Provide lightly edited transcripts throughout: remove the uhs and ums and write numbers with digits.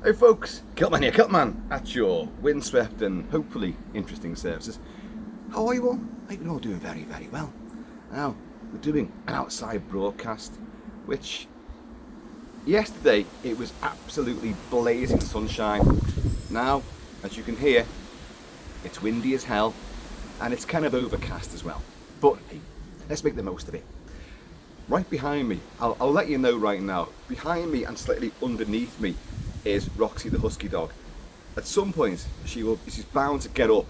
Hey folks, KILT-MAN here, KILT-MAN at your windswept and hopefully interesting services. How are you all? I hope you're all doing very, very well. Now, we're doing an outside broadcast, which yesterday it was absolutely blazing sunshine. Now, as you can hear, it's windy as hell and it's kind of overcast as well. But hey, let's make the most of it. Right behind me, I'll let you know right now, behind me and slightly underneath me is Roxy the husky dog. At some point she's bound to get up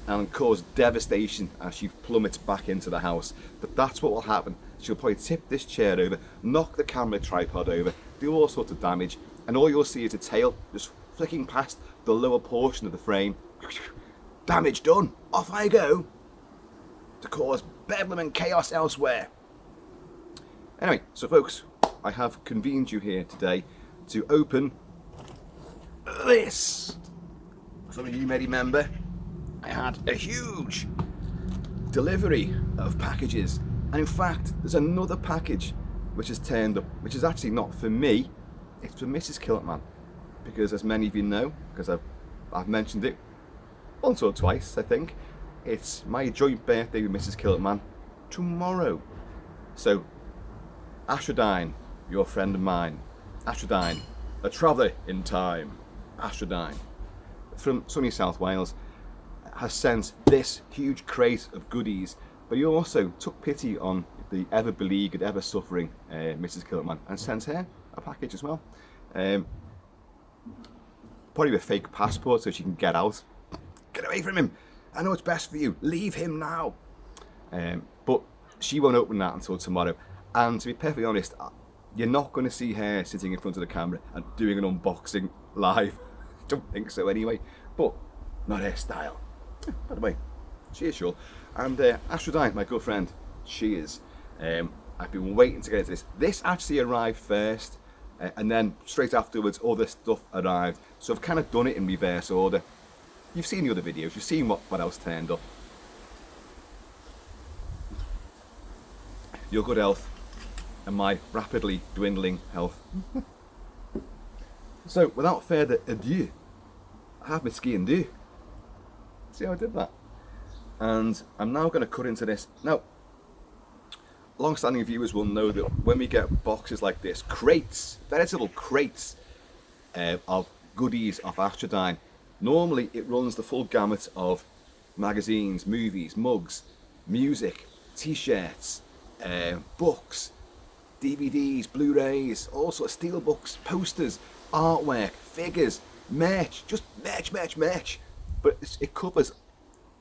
and cause devastation as she plummets back into the house, but that's what will happen. She'll probably tip this chair over, knock the camera tripod over, do all sorts of damage, and all you'll see is a tail just flicking past the lower portion of the frame. Damage done, off I go to cause bedlam and chaos elsewhere. Anyway, so folks, I have convened you here today to open this. Some of you may remember I had a huge delivery of packages, and in fact there's another package which has turned up, which is actually not for me, it's for Mrs. KILT-MAN, because as many of you know, because I've mentioned it once or twice I think, it's my joint birthday with Mrs. KILT-MAN tomorrow. So Astradyne, your friend of mine, Astradyne, a traveller in time, Astradyne, from sunny South Wales, has sent this huge crate of goodies, but he also took pity on the ever-beleaguered, ever-suffering Mrs. KILT-MAN and sent her a package as well. Probably a fake passport so she can get out. Get away from him! I know what's best for you, leave him now! But she won't open that until tomorrow. And to be perfectly honest, you're not going to see her sitting in front of the camera and doing an unboxing live. Don't think so anyway, but not her style. By the way, cheers, Shul. And Astradyne, my good friend, cheers. I've been waiting to get into this. This actually arrived first, and then straight afterwards all this stuff arrived. So I've kind of done it in reverse order. You've seen the other videos, you've seen what else turned up. Your good health and my rapidly dwindling health. So without further ado, I have my ski and do. See how I did that? And I'm now going to cut into this. Now, long-standing viewers will know that when we get boxes like this, crates, veritable crates of goodies off Astradyne, normally it runs the full gamut of magazines, movies, mugs, music, t-shirts, books, DVDs, Blu-rays, all sorts of steelbooks, posters, artwork, figures, merch, just merch. But it covers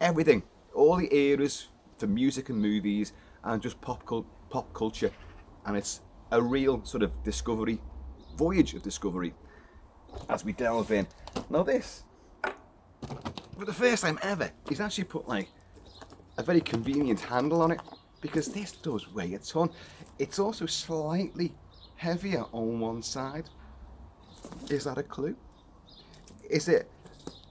everything, all the eras for music and movies and just pop culture, and it's a real sort of discovery, voyage of discovery as we delve in. Now this, for the first time ever, he's actually put like a very convenient handle on it, because this does weigh a ton. It's also slightly heavier on one side. Is that a clue? Is it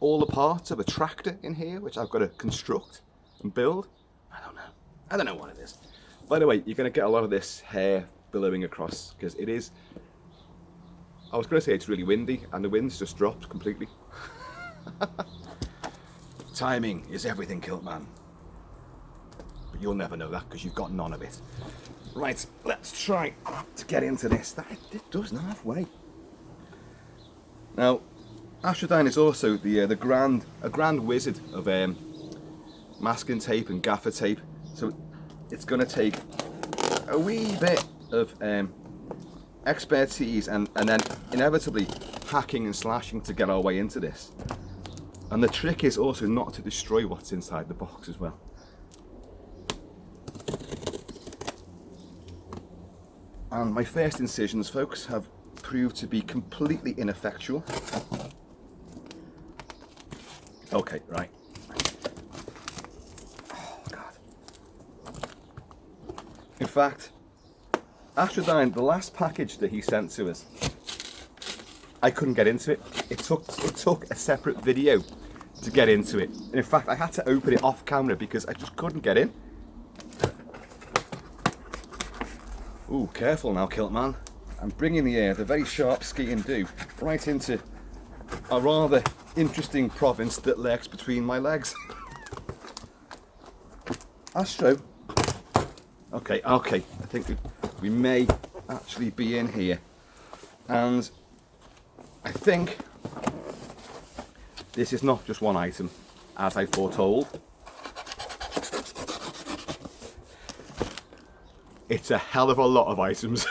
all the parts of a tractor in here, which I've got to construct and build? I don't know what it is. By the way, you're going to get a lot of this hair billowing across, because it is, I was going to say it's really windy, and the wind's just dropped completely. Timing is everything, KILT-MAN. But you'll never know that because you've got none of it. Right, let's try to get into this. It does halfway. Now, Astradyne is also a grand wizard of masking tape and gaffer tape. So it's going to take a wee bit of expertise and then inevitably hacking and slashing to get our way into this. And the trick is also not to destroy what's inside the box as well. And my first incisions, folks, have proved to be completely ineffectual. Okay, right. Oh, God. In fact, Astradyne, the last package that he sent to us, I couldn't get into it. It took a separate video to get into it. And in fact, I had to open it off camera because I just couldn't get in. Ooh, careful now, KILT-MAN. I'm bringing the very sharp ski and do right into a rather interesting province that lurks between my legs. Astro. Okay, I think we may actually be in here. And I think this is not just one item, as I foretold. It's a hell of a lot of items.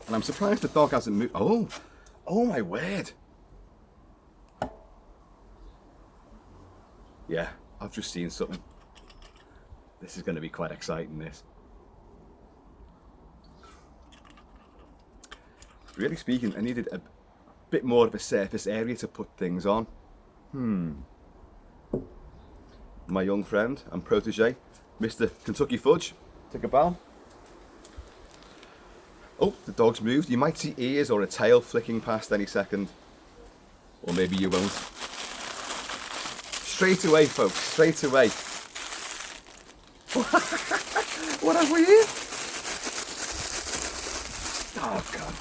And I'm surprised the dog hasn't moved. Oh my word. Yeah, I've just seen something. This is going to be quite exciting, this. Really speaking, I needed a bit more of a surface area to put things on. My young friend and protege, Mr. Kentucky Fudge. Take a bow. Oh, the dog's moved. You might see ears or a tail flicking past any second. Or maybe you won't. Straight away, folks, straight away. What have we here? Oh, God.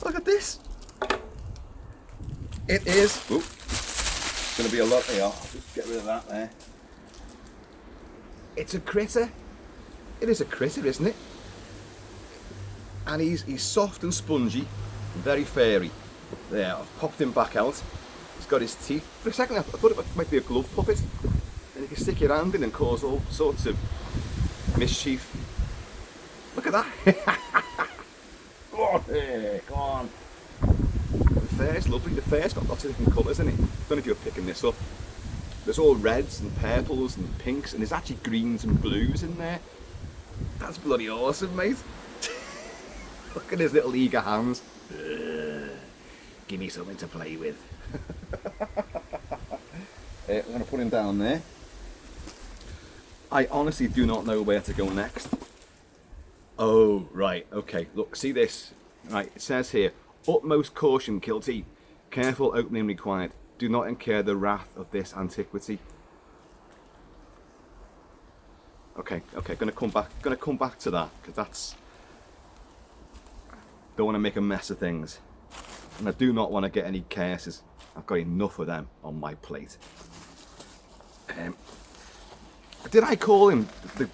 Look at this. It is. Oh, it's going to be a lot here. I'll just get rid of that there. It's a critter. It is a critter, isn't it? And he's soft and spongy, very furry. There, I've popped him back out. He's got his teeth. For a second I thought it might be a glove puppet. And you can stick your hand in and cause all sorts of mischief. Look at that. Oh, hey, come on. The fur's lovely. The fur's got lots of different colours in it. I don't know if you're picking this up. There's all reds and purples and pinks, and there's actually greens and blues in there. That's bloody awesome, mate. Look at his little eager hands. Give me something to play with. I'm going to put him down there. I honestly do not know where to go next. Oh, right, okay. Look, see this? Right, it says here, utmost caution, KILT. Careful opening required. Do not incur the wrath of this antiquity. Okay, gonna come back to that, because that's... Don't want to make a mess of things. And I do not want to get any curses. I've got enough of them on my plate. Did I call him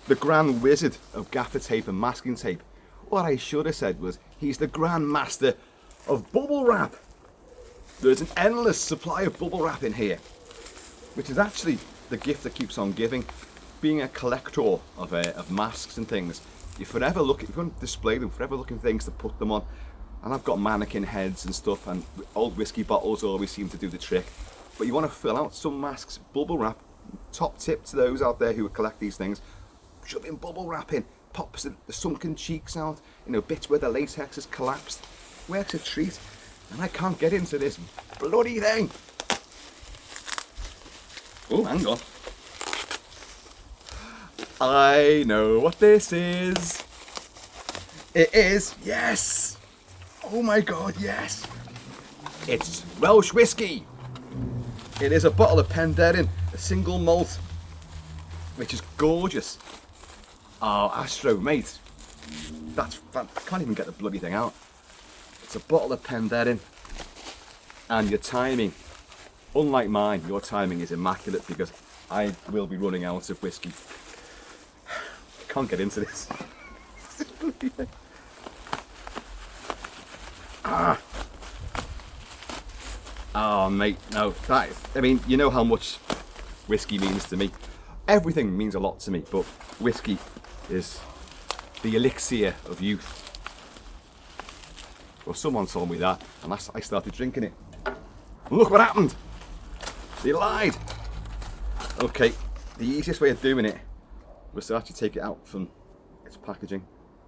the Grand Wizard of gaffer tape and masking tape? What I should have said was, he's the Grand Master of bubble wrap. There's an endless supply of bubble wrap in here, which is actually the gift that keeps on giving. Being a collector of masks and things, you're forever looking, if you want to display them, forever looking for things to put them on. And I've got mannequin heads and stuff, and old whiskey bottles always seem to do the trick. But you want to fill out some masks, bubble wrap. Top tip to those out there who collect these things: shove in bubble wrap in, pops the sunken cheeks out, you know, bits where the latex has collapsed. Works a treat, and I can't get into this bloody thing. Oh, hang on. I know what this is. It is, yes. Oh my God, yes. It's Welsh whiskey. It is a bottle of Penderyn, a single malt, which is gorgeous. Oh, Astro, mate. I can't even get the bloody thing out. It's a bottle of Penderyn. And your timing, unlike mine, your timing is immaculate, because I will be running out of whiskey. I can't get into this. Oh, mate, no, that is, I mean, you know how much whiskey means to me. Everything means a lot to me, but whiskey is the elixir of youth. Well, someone told me that, and I started drinking it. Look what happened! They lied! Okay, the easiest way of doing it was to actually take it out from its packaging.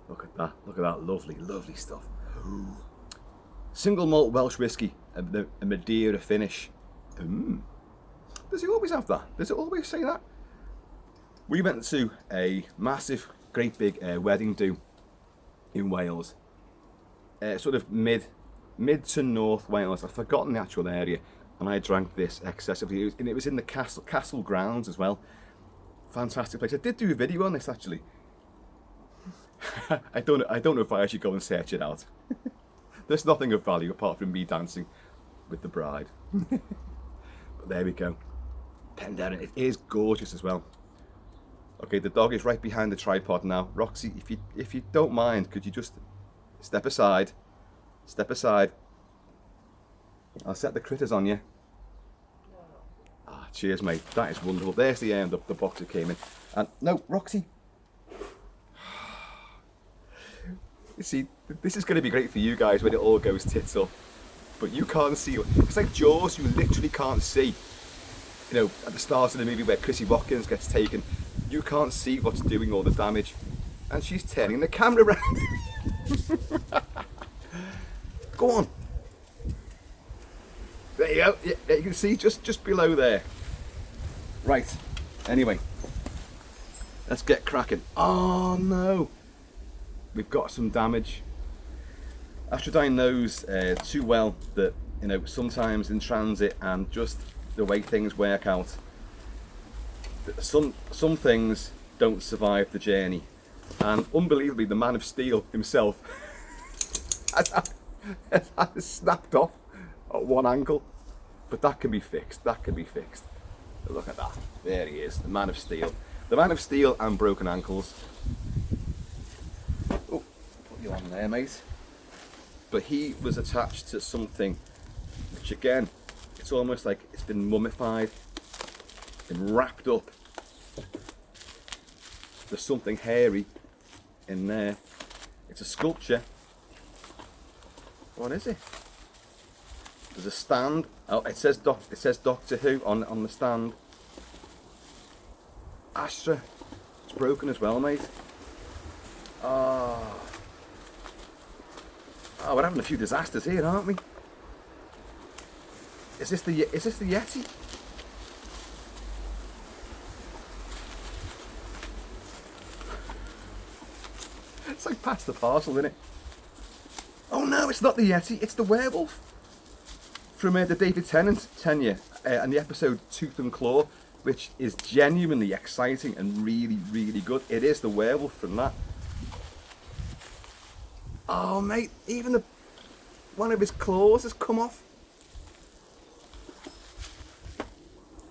Look at that, lovely, lovely stuff. Ooh. Single malt Welsh whiskey, a Madeira finish. Does it always have that? Does it always say that? We went to a massive, great big wedding do in Wales. Sort of mid to north Wales. I've forgotten the actual area, and I drank this excessively. And it was in the castle grounds as well. Fantastic place. I did do a video on this actually. I don't know if I actually go and search it out. There's nothing of value apart from me dancing with the bride. But there we go. Penderyn, it is gorgeous as well. Okay, the dog is right behind the tripod now. Roxy, if you don't mind, could you just step aside? Step aside. I'll set the critters on you. Ah, cheers, mate. That is wonderful. There's the end of the box that came in. And no, Roxy. You see, this is going to be great for you guys when it all goes tits up. But you can't see. It's like Jaws, you literally can't see. You know, at the start of the movie where Chrissy Hopkins gets taken, you can't see what's doing all the damage. And she's turning the camera around. Go on. There you go. Yeah, you can see just below there. Right. Anyway, let's get cracking. Oh no. We've got some damage. Astradyne knows too well that, you know, sometimes in transit and just the way things work out, some things don't survive the journey. And unbelievably, the Man of Steel himself has snapped off at one ankle. But that can be fixed. That can be fixed. Look at that. There he is, the Man of Steel. The Man of Steel and broken ankles. Oh, put you on there, mate. But he was attached to something which, again, it's almost like it's been mummified, been wrapped up. There's something hairy in there. It's a sculpture. What is it? There's a stand. Oh, it says Doctor Who on the stand. Astra. It's broken as well, mate. Oh, we're having a few disasters here, aren't we? Is this the Yeti? It's like past the parcel, isn't it? Oh no, it's not the Yeti, it's the werewolf from the David Tennant tenure and the episode Tooth and Claw, which is genuinely exciting and really, really good. It is the werewolf from that. Oh mate, even one of his claws has come off.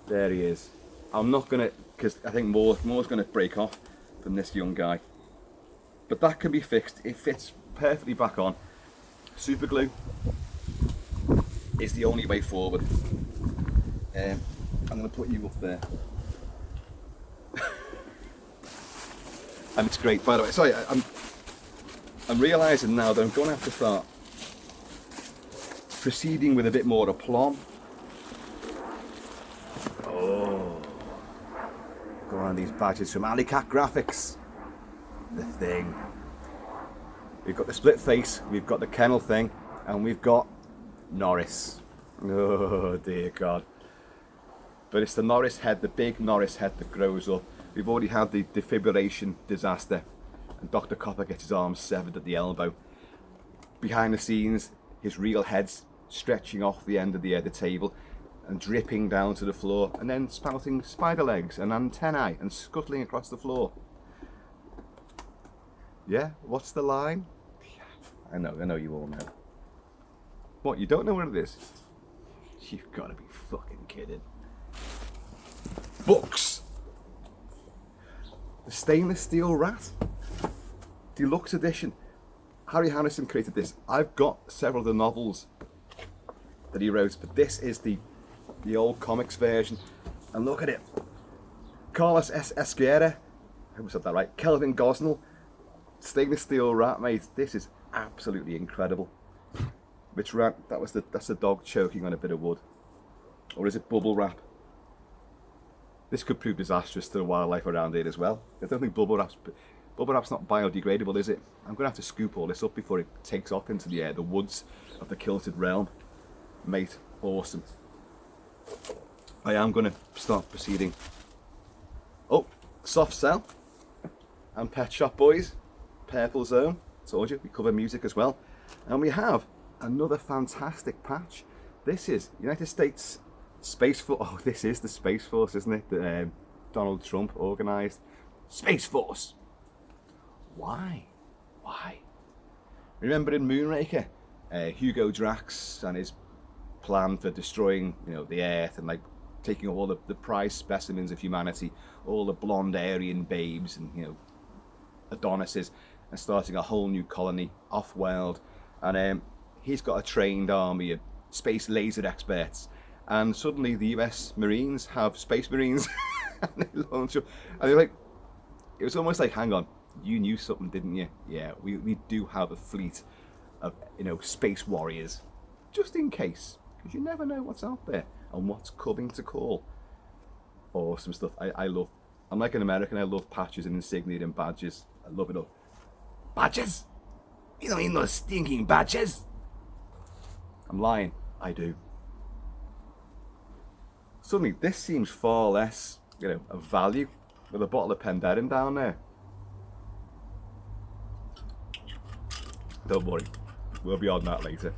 There he is. I'm not gonna, because I think more's gonna break off from this young guy. But that can be fixed. It fits perfectly back on. Super glue is the only way forward. I'm gonna put you up there. And it's great, by the way. Sorry, I'm realising now that I'm going to have to start proceeding with a bit more aplomb. Oh, go on, these badges from Alley Cat Graphics. The Thing. We've got the split face, we've got the kennel thing, and we've got Norris. Oh dear God. But it's the Norris head, the big Norris head that grows up. We've already had the defibrillation disaster, and Dr. Copper gets his arm severed at the elbow. Behind the scenes, his real head's stretching off the end of the table and dripping down to the floor, and then spouting spider legs and antennae and scuttling across the floor. Yeah, what's the line? I know you all know. What, you don't know what it is? You've got to be fucking kidding. Books! The stainless steel rat. Deluxe edition. Harry Harrison created this. I've got several of the novels that he wrote, but this is the old comics version. And look at it. Carlos Esquerra. I hope I said that right. Kelvin Gosnell. Stainless steel rat, mate. This is absolutely incredible. Which rat? That's the dog choking on a bit of wood. Or is it bubble wrap? This could prove disastrous to the wildlife around here as well. I don't think bubble wrap's not biodegradable, is it? I'm gonna have to scoop all this up before it takes off into the air, the woods of the kilted realm. Mate, awesome. I am gonna start proceeding. Oh, Soft Cell and Pet Shop Boys. Purple Zone, told you, we cover music as well. And we have another fantastic patch. This is United States Space Force. Oh, this is the Space Force, isn't it? Donald Trump organised Space Force. Why? Remember in Moonraker, Hugo Drax and his plan for destroying, the Earth and like taking all the prized specimens of humanity, all the blonde Aryan babes and Adonises, and starting a whole new colony off-world. And he's got a trained army of space laser experts. And suddenly the US Marines have space Marines. And they launch up. And they're like, it was almost like, hang on, you knew something, didn't you? Yeah, we do have a fleet of, space warriors. Just in case. Because you never know what's out there and what's coming to call. Awesome stuff. I'm like an American, I love patches and insignia and badges. I love it all. Badges? You don't mean those stinking badges? I'm lying. I do. Suddenly, this seems far less, of value with a bottle of Penderyn down there. Don't worry, we'll be on that later.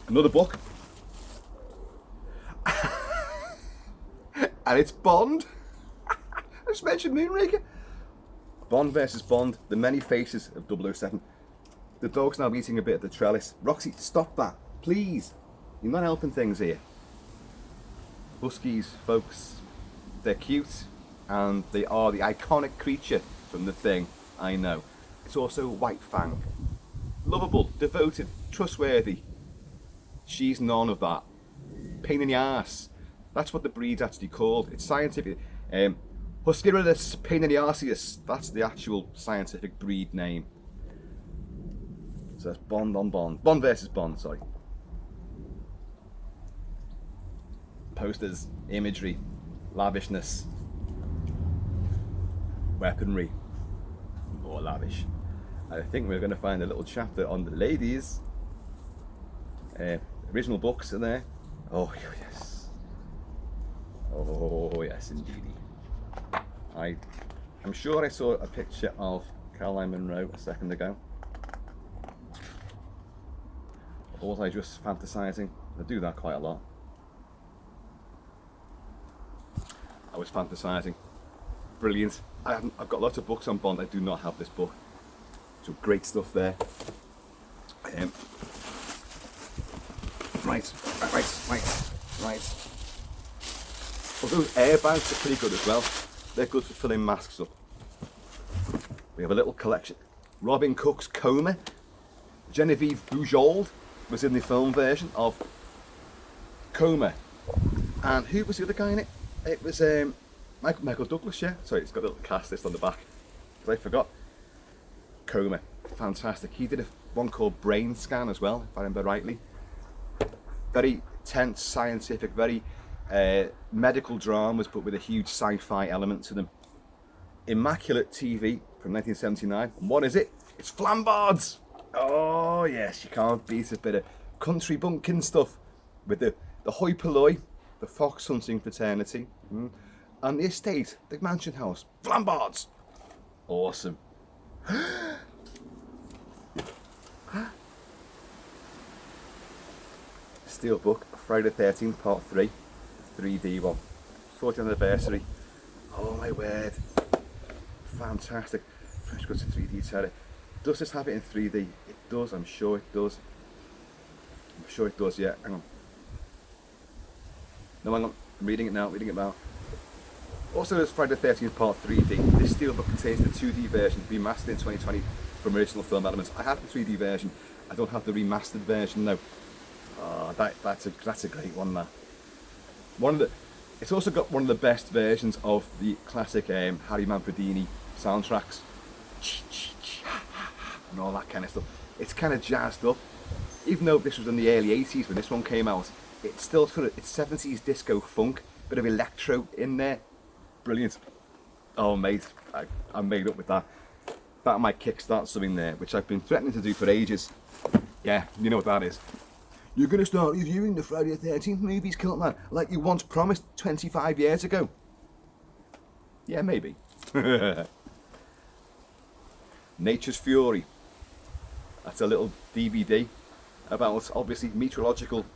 Another book. And it's Bond. I just mentioned Moonraker. Bond versus Bond, the many faces of 007. The dog's now eating a bit of the trellis. Roxy, stop that, please. You're not helping things here. Huskies, folks, they're cute, and they are the iconic creature from The Thing, I know. It's also White Fang. Lovable, devoted, trustworthy. She's none of that. Pain in the ass. That's what the breed's actually called. It's scientific. Huskyrilus paininiarceus. That's the actual scientific breed name. So that's Bond on Bond. Bond versus Bond, sorry. Posters, imagery, lavishness, weaponry, more lavish. I think we're going to find a little chapter on the ladies. Original books are there. Oh yes. Oh yes, indeedy. I'm sure I saw a picture of Caroline Munro a second ago. Or was I just fantasizing? I do that quite a lot. I was fantasizing. Brilliant. I've got lots of books on Bond. I do not have this book. Some great stuff there. Right. Well, those airbags are pretty good as well. They're good for filling masks up. We have a little collection. Robin Cook's Coma. Genevieve Bujold was in the film version of Coma. And who was the other guy in it? It was Michael Douglas, yeah. Sorry, it's got a little cast list on the back. But I forgot. Coma. Fantastic. He did one called Brain Scan as well, if I remember rightly. Very tense, scientific, very medical dramas, but with a huge sci-fi element to them. Immaculate TV from 1979. And what is it? It's Flambards! Oh yes, you can't beat a bit of country bumpkin stuff with the hoi polloi, the fox hunting fraternity, and the estate, the mansion house. Flambards! Awesome. Steelbook, Friday the 13th, Part 3, 3D one. 40th anniversary. Oh my word. Fantastic. Fresh got to 3D terror. Does this have it in 3D? It does, I'm sure it does. I'm sure it does, yeah. Hang on. No, hang on. I'm reading it now. Also, there's Friday the 13th Part 3D. This steelbook contains the 2D version remastered in 2020 from original film elements. I have the 3D version. I don't have the remastered version, no. Oh, that's a great one, that. It's also got one of the best versions of the classic Harry Manfredini soundtracks. And all that kind of stuff. It's kind of jazzed up. Even though this was in the early 80s when this one came out, it's still sort of, it's 70s disco funk, bit of electro in there. Brilliant. Oh mate, I'm made up with that. That might kickstart something there, which I've been threatening to do for ages. Yeah, you know what that is. You're going to start reviewing the Friday the 13th movies, KILT-MAN, like you once promised 25 years ago. Yeah, maybe. Nature's Fury. That's a little DVD about, obviously, meteorological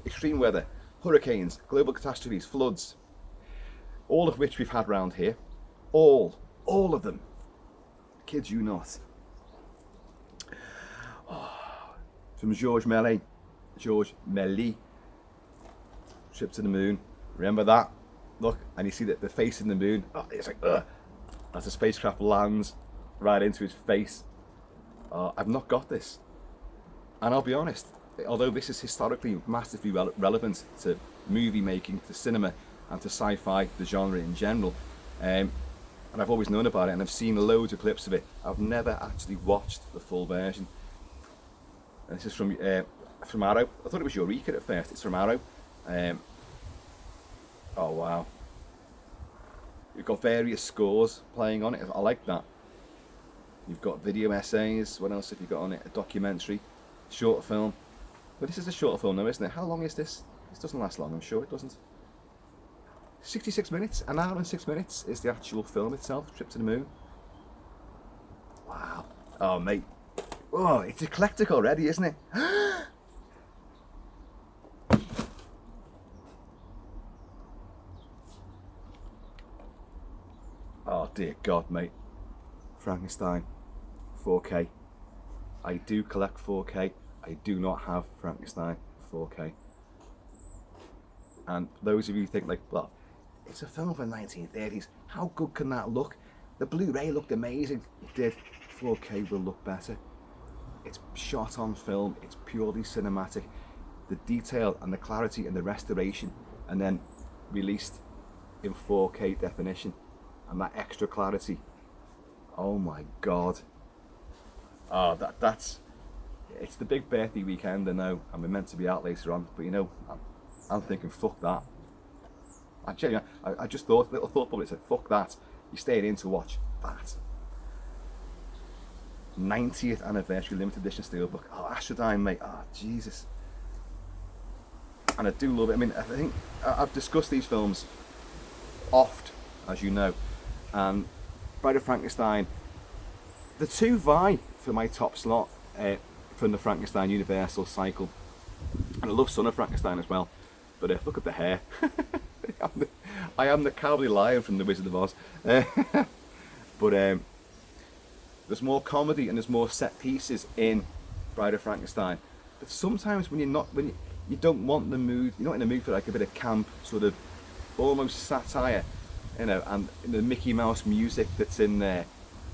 extreme weather hurricanes, global catastrophes, floods, all of which we've had round here. All of them. Kid you not. Oh, from George Melly, Trip to the Moon. Remember that? Look, and you see that the face in the moon. Oh, it's like, ugh. As the spacecraft lands right into his face. I've not got this. And I'll be honest, although this is historically massively relevant to movie making, to cinema, and to sci-fi, the genre in general, and I've always known about it, and I've seen loads of clips of it, I've never actually watched the full version. And this is from Arrow. I thought it was Eureka at first. It's from Arrow. Oh wow. You've got various scores playing on it. I like that. You've got video essays. What else have you got on it? A documentary, short film. But this is a short film now, isn't it? How long is this? This doesn't last long, I'm sure it doesn't. 66 minutes, an hour and 6 minutes is the actual film itself, Trip to the Moon. Wow. Oh, mate. Oh, it's eclectic already, isn't it? Oh, dear God, mate. Frankenstein, 4K. I do collect 4K. I do not have Frankenstein 4K. And those of you who think like, well, it's a film from the 1930s. How good can that look? The Blu-ray looked amazing. It did. 4K will look better. It's shot on film. It's purely cinematic. The detail and the clarity and the restoration, and then released in 4K definition, and that extra clarity. Oh my God. Oh, that's. It's the big birthday weekend, I know, and we're meant to be out later on. But you know, I'm thinking, fuck that. Actually, I just thought, little thought bubble, it said, fuck that. You're staying in to watch that. 90th anniversary limited edition steelbook. Oh, Astradyne, mate. Oh, Jesus. And I do love it. I mean, I think I've discussed these films oft, as you know. And Bride of Frankenstein, the two vie for my top slot from the Frankenstein Universal cycle. And I love Son of Frankenstein as well. But look at the hair. I am the cowardly lion from The Wizard of Oz. But there's more comedy and there's more set pieces in Bride of Frankenstein. But sometimes when you don't want the mood, you're not in the mood for like a bit of camp, sort of almost satire, you know, and the Mickey Mouse music that's in there,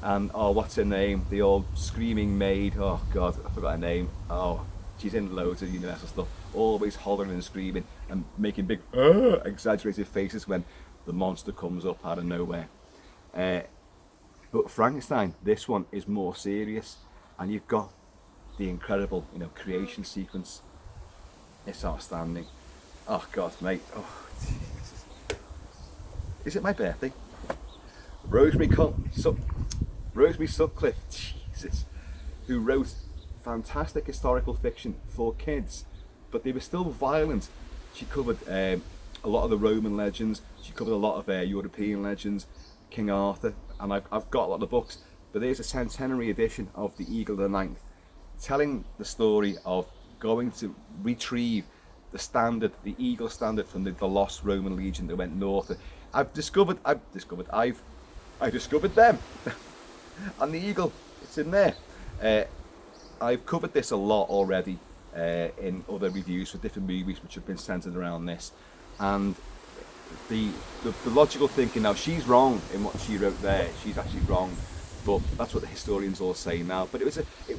and oh, what's her name? The old screaming maid. Oh God, I forgot her name. Oh, she's in loads of Universal stuff. Always hollering and screaming and making big exaggerated faces when the monster comes up out of nowhere. But Frankenstein, this one is more serious, and you've got the incredible, you know, creation sequence. It's outstanding. Oh God, mate. Oh, Jesus. Is it my birthday? Rosemary Sutcliffe, Jesus, who wrote fantastic historical fiction for kids, but they were still violent. She covered a lot of the Roman legends. She covered a lot of European legends, King Arthur, and I've got a lot of the books. But there's a centenary edition of The Eagle of the Ninth, telling the story of going to retrieve the standard, the eagle standard from the lost Roman legion that went north. I've discovered them, and the eagle, it's in there. I've covered this a lot already in other reviews for different movies which have been centered around this, and the logical thinking, now she's wrong in what she wrote there, she's actually wrong, but that's what the historians all say now. But it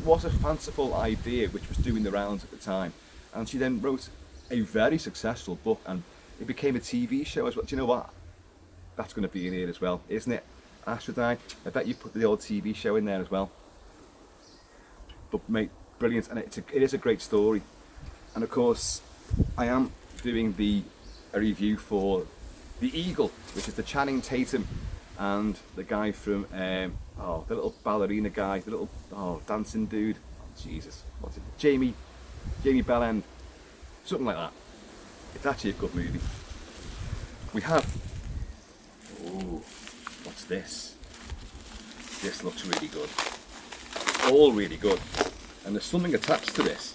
was a fanciful idea which was doing the rounds at the time, and she then wrote a very successful book, and it became a TV show as well. Do you know what? That's going to be in here as well, isn't it? Astradyne, I bet you put the old TV show in there as well. But mate, brilliant, and it is a great story. And of course, I am doing a review for The Eagle, which is the Channing Tatum and the guy from the little ballerina guy, the little dancing dude. Oh, Jesus, what's it? Jamie Bellend, something like that. It's actually a good movie. We have. Oh, what's this? This looks really good. All really good. And there's something attached to this.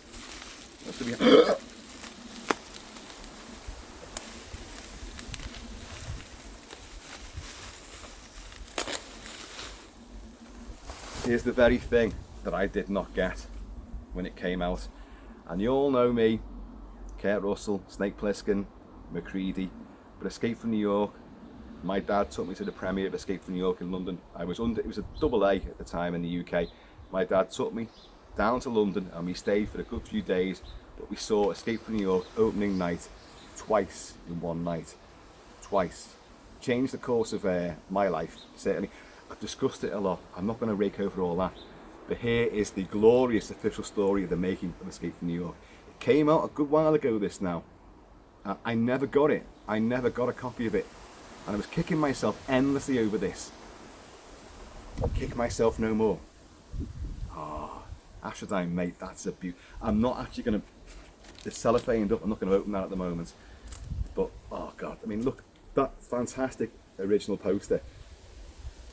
Here's the very thing that I did not get when it came out. And you all know me, Kurt Russell, Snake Plissken, Macready, but Escape from New York, my dad took me to the premiere of Escape from New York in London. It was a double A at the time in the UK. My dad took me down to London and we stayed for a good few days, but we saw Escape from New York opening night twice in one night. Twice. Changed the course of my life, certainly. I've discussed it a lot. I'm not going to rake over all that. But here is the glorious official story of the making of Escape from New York. It came out a good while ago, this now. I never got it. I never got a copy of it. And I was kicking myself endlessly over this. Kick myself no more. Ah, Astradyne, mate, that's a beauty. I'm not actually going to... It's cellophaned up. I'm not going to open that at the moment. But, oh God, I mean, look, that fantastic original poster.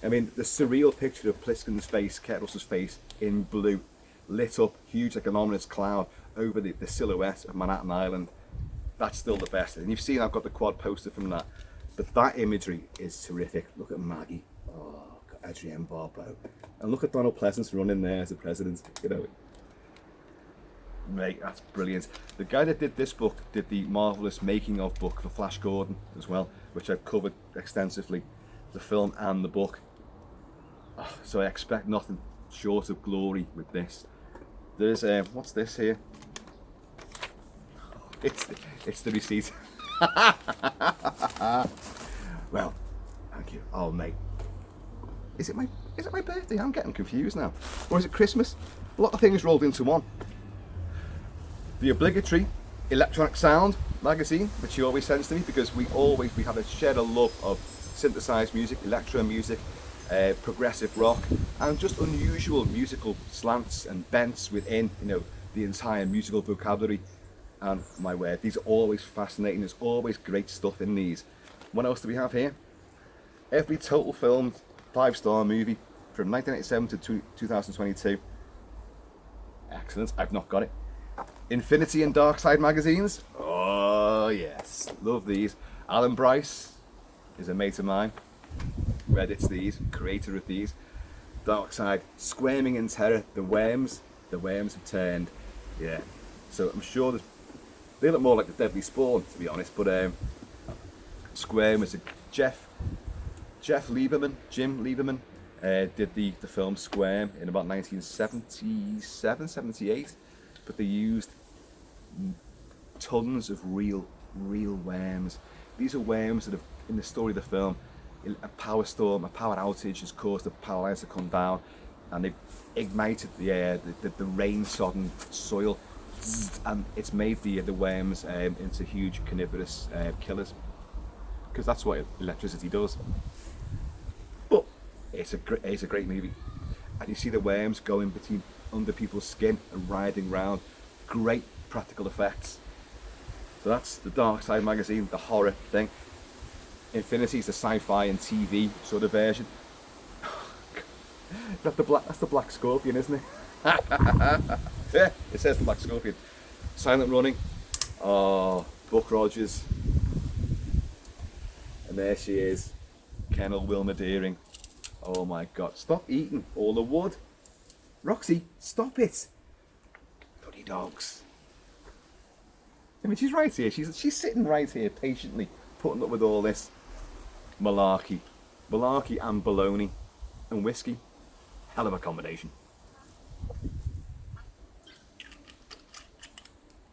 I mean, the surreal picture of Plissken's face, Kurt Russell's face, in blue, lit up, huge like an ominous cloud over the silhouette of Manhattan Island. That's still the best. And you've seen I've got the quad poster from that. But that imagery is terrific. Look at Maggie. Oh, Adrienne Barbeau. And look at Donald Pleasance running there as the president. You know, mate, that's brilliant. The guy that did this book did the marvellous making of book for Flash Gordon as well, which I've covered extensively, the film and the book. Oh, so I expect nothing short of glory with this. There's what's this here? It's the receipt. Well, thank you. Oh mate, is it my birthday? I'm getting confused now. Or is it Christmas? A lot of things rolled into one. The obligatory Electronic Sound magazine, which he always sends to me because we have a shared love of synthesized music, electro music, progressive rock, and just unusual musical slants and bents within, you know, the entire musical vocabulary. And my word, these are always fascinating. There's always great stuff in these. What else do we have here? Every total filmed 5-star movie from 1987 to 2022. Excellent. I've not got it. Infinity and Dark Side magazines. Oh yes, love these. Alan Bryce is a mate of mine who edits these, creator of these. Dark Side, Squirming in Terror, the worms have turned. Yeah, so I'm sure they look more like the Deadly Spawn, to be honest, but Squirm was a Jim Lieberman did the film Squirm in about 1977, 78, but they used tons of real worms. These are worms that have, in the story of the film, a power storm, a power outage has caused the power lines to come down, and they've ignited the rain-sodden soil, and it's made the worms into huge carnivorous killers, because that's what electricity does. But it's a great movie, and you see the worms going under people's skin and riding round. Great practical effects. So that's the Dark Side magazine, the horror thing. Infinity's the sci-fi and TV sort of version. That's the Black Scorpion, isn't it? Yeah, it says the Black Scorpion. Silent Running. Oh, Buck Rogers. And there she is, Colonel Wilma Deering. Oh my God! Stop eating all the wood, Roxy. Stop it. Bloody dogs. I mean, she's right here. She's sitting right here patiently, putting up with all this malarkey and baloney and whiskey. Hell of a combination.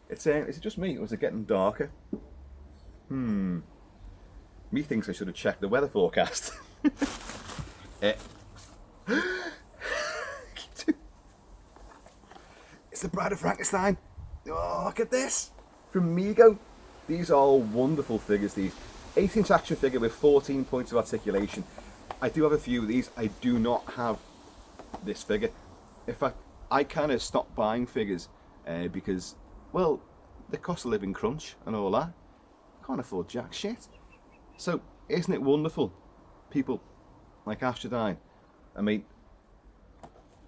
Is it just me, or is it getting darker? Me thinks I should have checked the weather forecast. It's the Bride of Frankenstein. Oh, look at this. From Mego. These are all wonderful figures, these. 18-inch action figure with 14 points of articulation. I do have a few of these. I do not have this figure. In fact, I kind of stopped buying figures because, well, the cost of living crunch and all that. I can't afford jack shit. So, isn't it wonderful? People like Astradyne. I mean,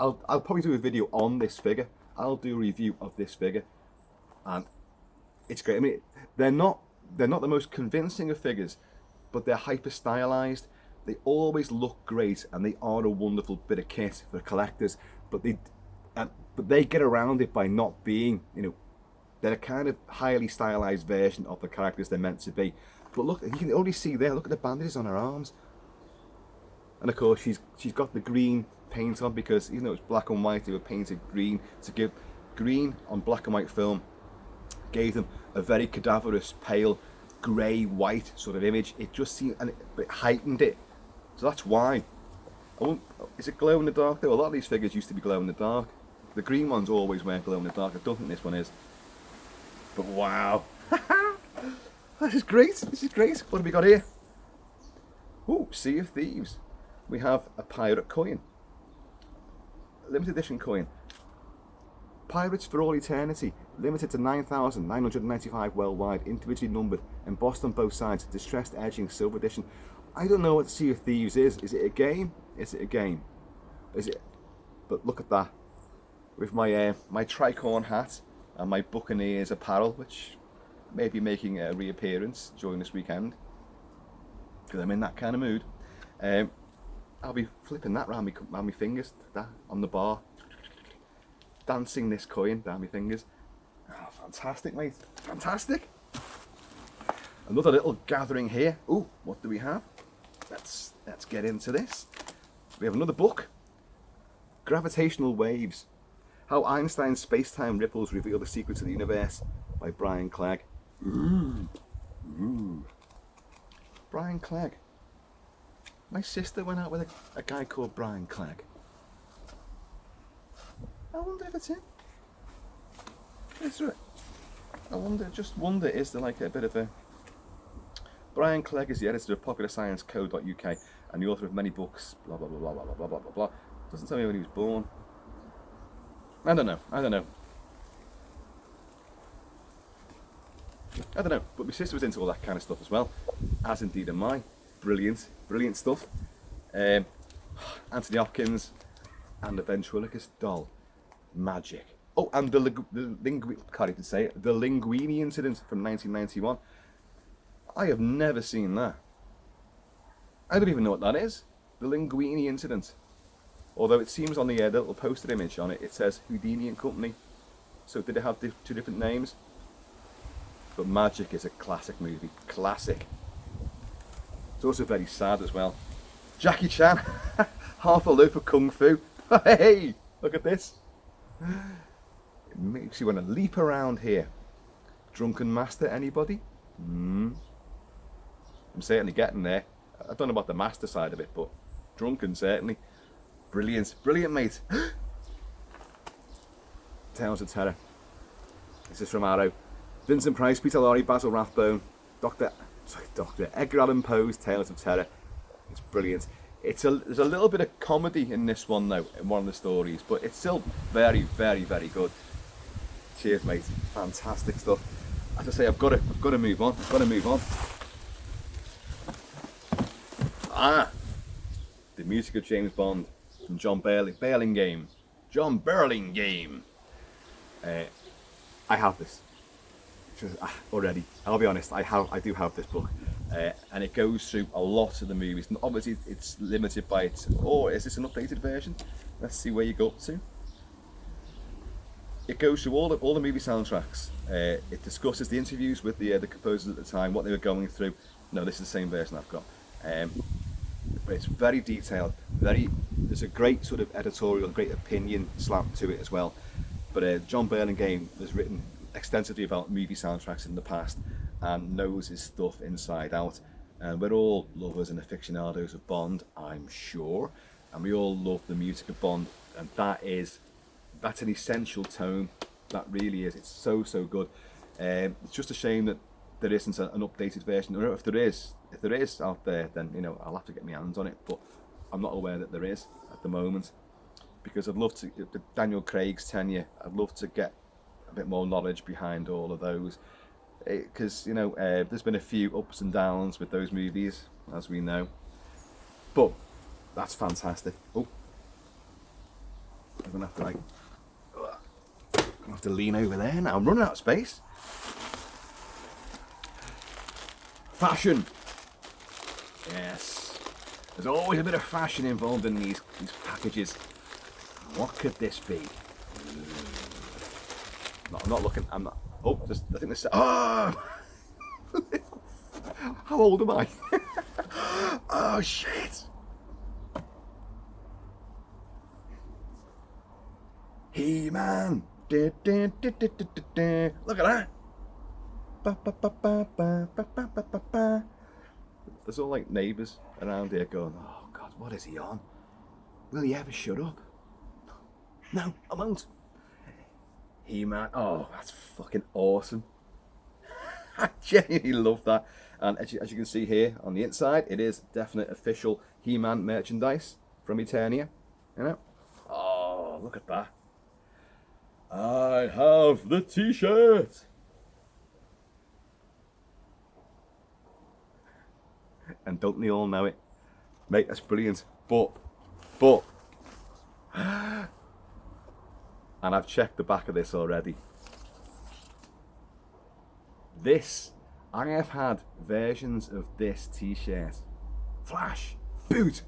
I'll probably do a video on this figure. I'll do a review of this figure, and it's great. I mean, they're not the most convincing of figures, but they're hyper stylized. They always look great, and they are a wonderful bit of kit for collectors. But they get around it by not being, they're a kind of highly stylized version of the characters they're meant to be. But look, you can already see there. Look at the bandages on her arms. And of course, she's got the green paint on because even though it's black and white, they were painted green to give green on black and white film. Gave them a very cadaverous, pale, grey-white sort of image. It just seemed, and it heightened it. So that's why. Is it glow in the dark though? A lot of these figures used to be glow in the dark. The green ones always weren't glow in the dark. I don't think this one is. But wow. This is great. This is great. What have we got here? Ooh, Sea of Thieves. We have a pirate coin. Limited edition coin. Pirates for All Eternity. Limited to 9,995 worldwide. Individually numbered. Embossed on both sides. Distressed edging. Silver edition. I don't know what Sea of Thieves is. Is it a game? Is it a game? Is it? But look at that. With my my tricorn hat and my Buccaneers apparel, which may be making a reappearance during this weekend, because I'm in that kind of mood. I'll be flipping that round my fingers, that on the bar, dancing this coin down my fingers. Oh, fantastic, mate! Fantastic. Another little gathering here. Ooh, what do we have? Let's get into this. We have another book. Gravitational Waves. How Einstein's space-time ripples reveal the secrets of the universe, by Brian Clegg. Ooh. Brian Clegg. My sister went out with a guy called Brian Clegg. I wonder if it's him. It's right. Just wonder, is there like a bit of a... Brian Clegg is the editor of PopularScience.co.uk and the author of many books, blah blah blah blah blah blah blah blah blah. Doesn't tell me when he was born. I don't know, but my sister was into all that kind of stuff as well, as indeed am I. Brilliant stuff. Anthony Hopkins and the Ventriloquist doll. Magic. Oh, and the Linguini incident from 1991. I have never seen that. I don't even know what that is. The Linguini incident. Although it seems on the little poster image on it, it says Houdini and Company. So did it have two different names? But Magic is a classic movie. Classic. It's also very sad as well. Jackie Chan, half a loaf of Kung Fu. Hey, look at this. It makes you want to leap around here. Drunken Master, anybody? I'm certainly getting there. I don't know about the master side of it, but drunken certainly. Brilliant, mate. Tales of Terror. This is from Arrow. Vincent Price, Peter Lorre, Basil Rathbone, Dr. Edgar Allan Poe's Tales of Terror. It's brilliant. There's a little bit of comedy in this one though, in one of the stories, but it's still very, very, very good. Cheers, mate. Fantastic stuff. As I say, I've got to move on. The music of James Bond from John Burlingame. I have this already. I'll be honest. I do have this book, and it goes through a lot of the movies. And obviously, it's limited by it. Or is this an updated version? Let's see where you go up to. It goes through all the movie soundtracks. It discusses the interviews with the composers at the time, what they were going through. No, this is the same version I've got. But it's very detailed. There's a great sort of editorial, great opinion slant to it as well. But John Burlingame has written extensively about movie soundtracks in the past and knows his stuff inside out. And we're all lovers and aficionados of Bond, I'm sure. And we all love the music of Bond. And that's an essential tone. That really is. It's so good. It's just a shame that there isn't an updated version. Or if there is out there, then I'll have to get my hands on it. But I'm not aware that there is at the moment, because I'd love to. Daniel Craig's tenure, I'd love to get a bit more knowledge behind all of those, because there's been a few ups and downs with those movies, as we know. But that's fantastic. Oh, I'm gonna have to lean over there now. I'm running out of space. Fashion. Yes. There's always a bit of fashion involved in these packages. What could this be? No, I'm not looking. I'm not. Oh, I think this. Oh! How old am I? Oh shit! He-Man. Look at that. There's all like neighbours around here going, oh God, what is he on? Will he ever shut up? No, I won't. He-Man, oh, that's fucking awesome. I genuinely love that. And as you can see here on the inside, it is definite official He-Man merchandise from Eternia. You know? Oh, look at that. I have the t-shirt. And don't they all know it? Mate, that's brilliant. But, and I've checked the back of this already. This, I have had versions of this t-shirt. Flash, boot,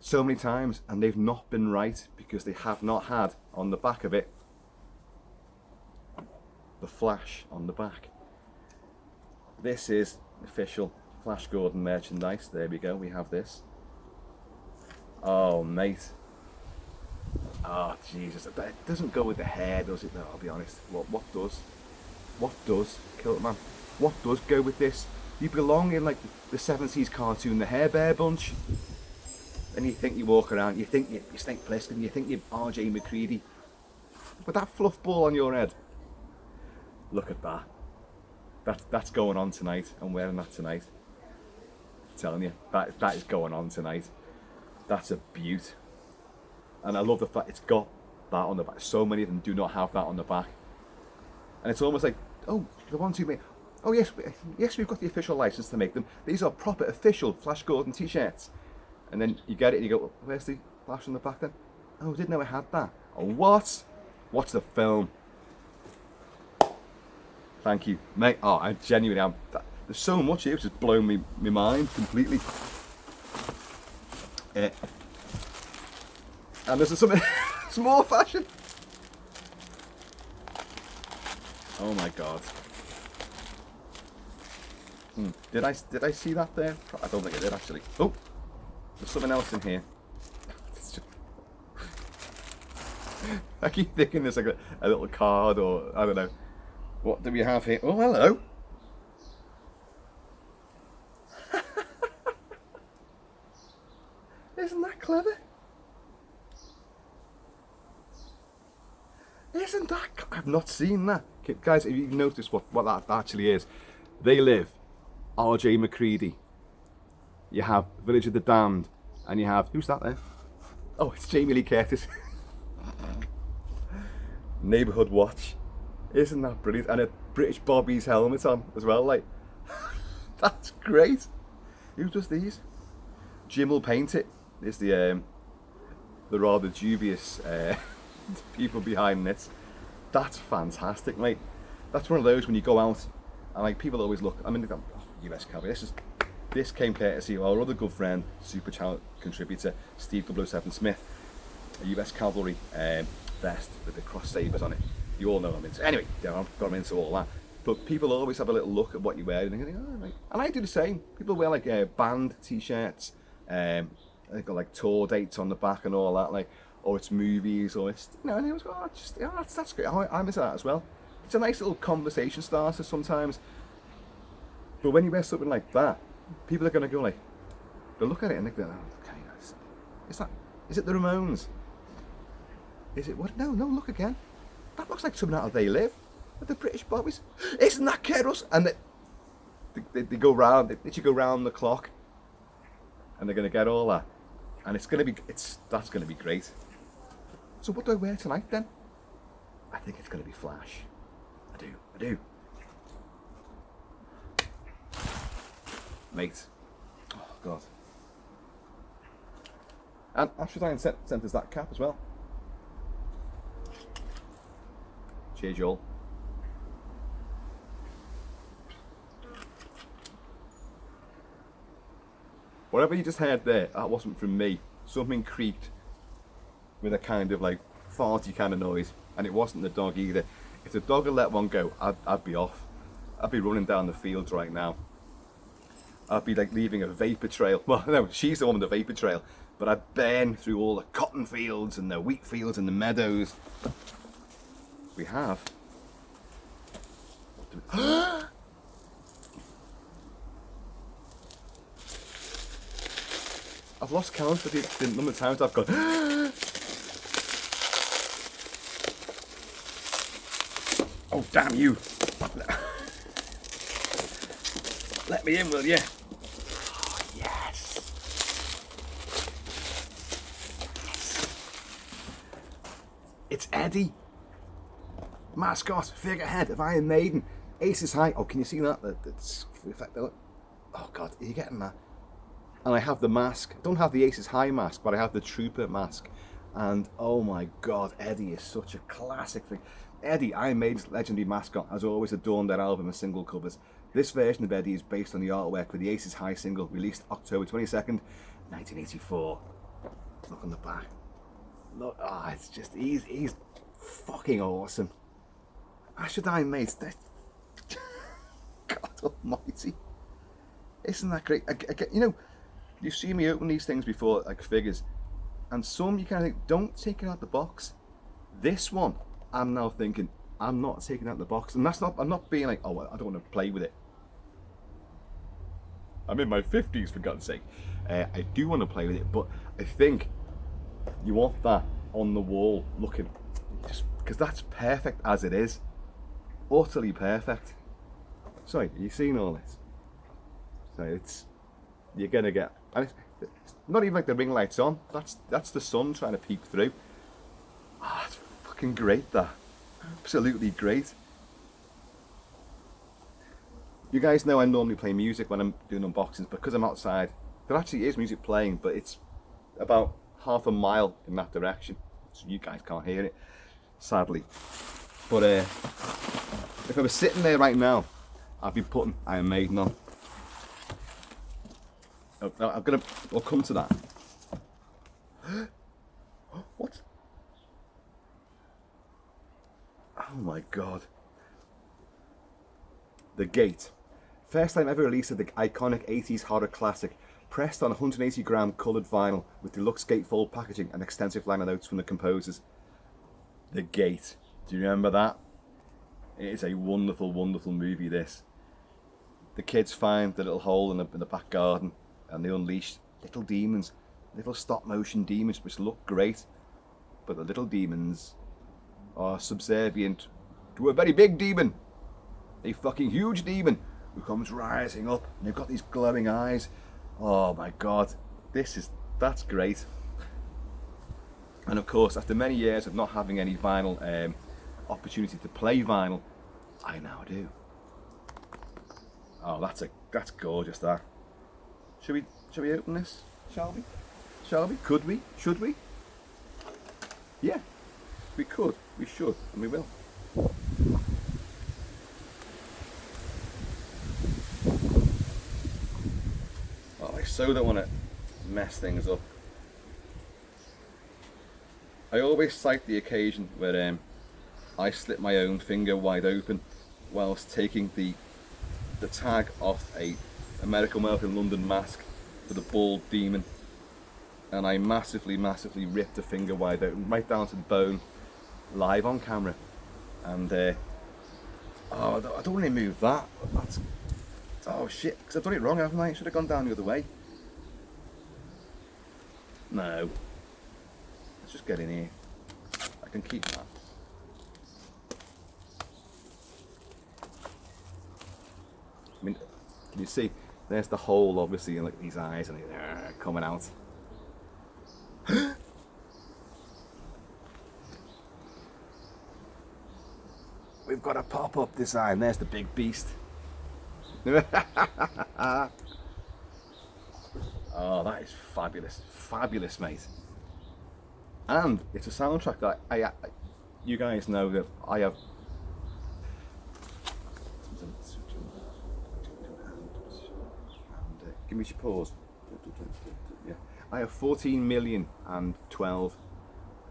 so many times, and they've not been right because they have not had on the back of it the Flash on the back. This is official Flash Gordon merchandise. There we go, we have this. Oh mate, oh Jesus, it doesn't go with the hair, does it? No, I'll be honest. What does KILT-MAN? What does go with this? You belong in like the 70s cartoon The Hair Bear Bunch, and you think you walk around, you think you're Snake Plissken, you think you're RJ McCready, with that fluff ball on your head. Look at that. That's going on tonight. I'm wearing that tonight. I'm telling you, that is going on tonight. That's a beaut. And I love the fact it's got that on the back. So many of them do not have that on the back. And it's almost like, oh, the ones who make, oh yes, we've got the official license to make them. These are proper official Flash Gordon t-shirts. And then you get it and you go, well, where's the Flash on the back then? Oh, I didn't know it had that. Oh, what? Watch the film. Thank you, mate. Oh, I genuinely am. There's so much here, it's just blown my mind completely. And there's some more fashion. Oh my God. Did I see that there? I don't think I did actually. Oh, there's something else in here. I keep thinking there's like a little card or I don't know. What do we have here? Oh, hello. Isn't that clever? Isn't that? I've not seen that. Guys, if you notice what that actually is, they live RJ McCready. You have Village of the Damned, and you have, who's that there? Oh, it's Jamie Lee Curtis. Neighbourhood Watch. Isn't that brilliant? And a British Bobby's helmet on as well, like. That's great. Who does these? Jim will paint it. Is the rather dubious people behind this. That's fantastic, mate. That's one of those when you go out and like people always look. I mean, oh, US Cavalry. This came courtesy of our other good friend, super channel contributor Steve 007 Smith, a US Cavalry vest with the cross sabers on it. You all know I'm into. Anyway, yeah, I've got into all that. But people always have a little look at what you wear and they think, oh, right. And I do the same. People wear like band t-shirts, they've got like tour dates on the back and all that, like, or it's movies, or it's, you know, and it was, oh, just, you know, that's great. I'm into that as well. It's a nice little conversation starter sometimes. But when you wear something like that, people are going to go like, they'll look at it and they go, oh, okay, is it the Ramones? Is it what? No, look again. That looks like something out of They Live with the British Bobbies. Isn't that Keros? And they go round, they literally go round the clock, and they're going to get all that, and that's going to be great. So what do I wear tonight then? I think it's going to be Flash. I do. Mate. Oh God. And Astradyne sent us that cap as well. Cheers, y'all. Whatever you just heard there, that wasn't from me. Something creaked with a kind of like farty kind of noise, and it wasn't the dog either. If the dog had let one go, I'd be off. I'd be running down the fields right now. I'd be like leaving a vapor trail. Well, no, she's the one with the vapor trail, but I'd burn through all the cotton fields and the wheat fields and the meadows. We have. I've lost count of the number of times I've gone. Oh, damn you. Let me in, will you? Oh, yes. It's Eddie. Mascot, Figurehead of Iron Maiden. Aces high. Oh, can you see that? That's the effect. Oh, God, are you getting that? And I have the mask. I don't have the Aces High mask, but I have the Trooper mask. And oh my God, Eddie is such a classic thing. Eddie, Iron Maiden's legendary mascot, has always adorned their album and single covers. This version of Eddie is based on the artwork for the Aces High single, released October 22nd, 1984. Look on the back. Look, it's just, he's fucking awesome. Astradyne, mate. God almighty. Isn't that great? You know, you've seen me open these things before, like figures, and some you kind of think, don't take it out the box. This one, I'm now thinking, I'm not taking it out the box. And that's not, I'm not being like, oh, I don't want to play with it. I'm in my 50s, for God's sake. I do want to play with it, but I think you want that on the wall looking, just because that's perfect as it is. Utterly perfect. Sorry, are you seeing all this? So it's, you're gonna get, and it's not even like the ring light's on. That's the sun trying to peek through. It's fucking great, that. Absolutely great. You guys know I normally play music when I'm doing unboxings, because I'm outside. There actually is music playing, but it's about half a mile in that direction, so you guys can't hear it, sadly. But if I was sitting there right now, I'd be putting Iron Maiden on. We'll come to that. What? Oh my God. The Gate. First time ever release of the iconic 80s horror classic, pressed on 180 gram coloured vinyl with deluxe gatefold packaging and extensive liner notes from the composers. The Gate. Do you remember that? It is a wonderful, wonderful movie, this. The kids find the little hole in the back garden, and they unleash little demons, little stop motion demons which look great, but the little demons are subservient to a very big demon, a fucking huge demon who comes rising up, and they've got these glowing eyes. Oh my God, that's great. And of course, after many years of not having any vinyl opportunity to play vinyl, I now do. Oh, that's gorgeous, that. Should we open this? Shall we? Shall we? Could we? Should we? Yeah, we could, we should, and we will. Oh, I so don't want to mess things up. I always cite the occasion where I slit my own finger wide open whilst taking the tag off a American Wealth in London mask for the bald demon, and I massively ripped the finger wide open, right down to the bone, live on camera. And I don't want to move that. Oh shit, because I've done it wrong, haven't I? I should have gone down the other way. No. Let's just get in here. I can keep that. I mean, can you see? There's the hole, obviously, and like these eyes and they're coming out. We've got a pop-up design. There's the big beast. Oh, that is fabulous. Fabulous, mate. And it's a soundtrack that I you guys know that I have. Give me your pause. Yeah. I have 14 million and 12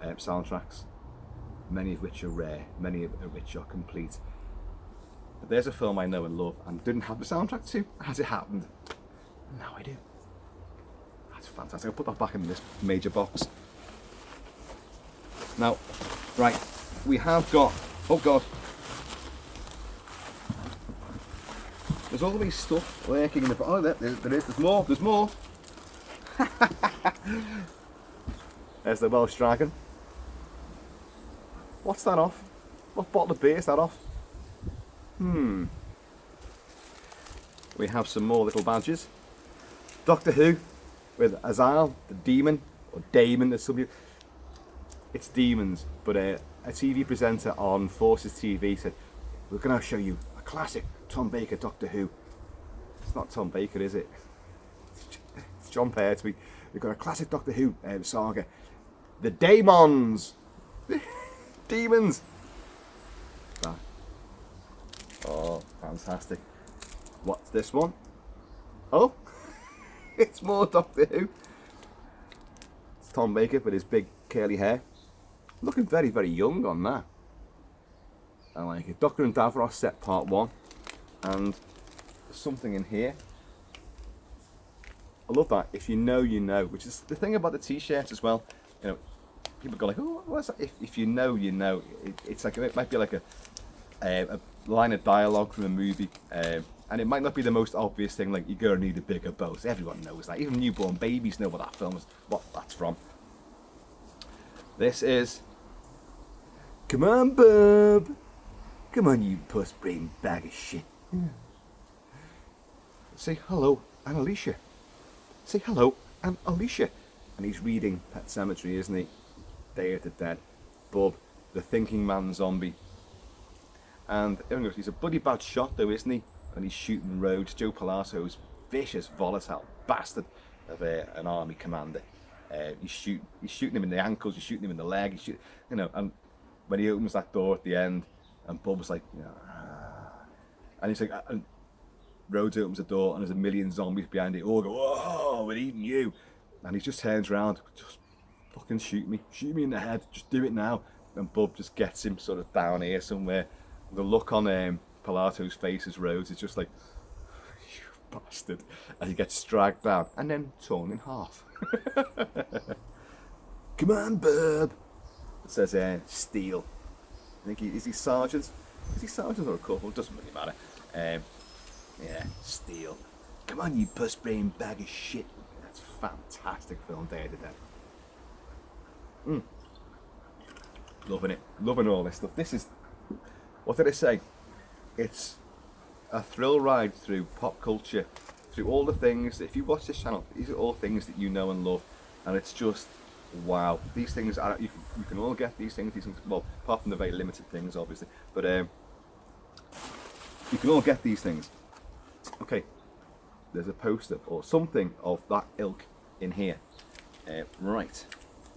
soundtracks, many of which are rare, many of which are complete. But there's a film I know and love and didn't have the soundtrack to, as it happened. Now I do. That's fantastic. I'll put that back in this major box. Now, right, we have got, oh God, there's always stuff lurking in the, oh there's more. There's the Welsh dragon. What's that off? What bottle of beer is that off? We have some more little badges. Doctor Who with Azal, the demon, or Damon, as some people. It's demons, but a TV presenter on Forces TV said, we're going to show you a classic Tom Baker Doctor Who. It's not Tom Baker, is it? It's John Pertwee. We've got a classic Doctor Who saga. The Daemons! Demons! Ah. Oh, fantastic. What's this one? Oh, it's more Doctor Who. It's Tom Baker with his big curly hair. Looking very, very young on that. I like it. Doctor and Davros set part 1. And there's something in here. I love that. If you know, you know. Which is the thing about the t-shirts as well. You know, people go like, oh, what's that? If you know, you know. It's like, it might be like a line of dialogue from a movie. And it might not be the most obvious thing, like, you're going to need a bigger boat. Everyone knows that. Even newborn babies know what that film is, what that's from. This is... Come on, bub. Come on, you puss-brain bag of shit. Yeah. Say hello, I'm Alicia. Say hello, I'm Alicia. And he's reading Pet Sematary, isn't he? Day of the Dead. Bub, the thinking man zombie. And he's a bloody bad shot though, isn't he? And he's shooting Rhodes. Joe Palazzo's vicious, volatile bastard of an army commander. He's shooting him in the ankles, he's shooting him in the leg, and when he opens that door at the end, and Bub's like, and he's like, and Rhodes opens the door, and there's a million zombies behind it, all go, whoa, we're eating you. And he just turns around, just fucking shoot me in the head, just do it now. And Bub just gets him sort of down here somewhere. The look on Palazzo's face as Rhodes is just like, you bastard, as he gets dragged down and then torn in half. Come on, bub. It says Steele. I think is he sergeant? Is he sergeant or a corporal? Doesn't really matter. Yeah, Steele. Come on, you puss-brain bag of shit. That's fantastic film, Day of the Dead. Loving it. Loving all this stuff. This is, what did I say? It's a thrill ride through pop culture, through all the things. If you watch this channel, these are all things that you know and love, and it's just wow. These things are, you can all get these things, well, apart from the very limited things obviously, but you can all get these things. Okay, there's a poster or something of that ilk in here. Right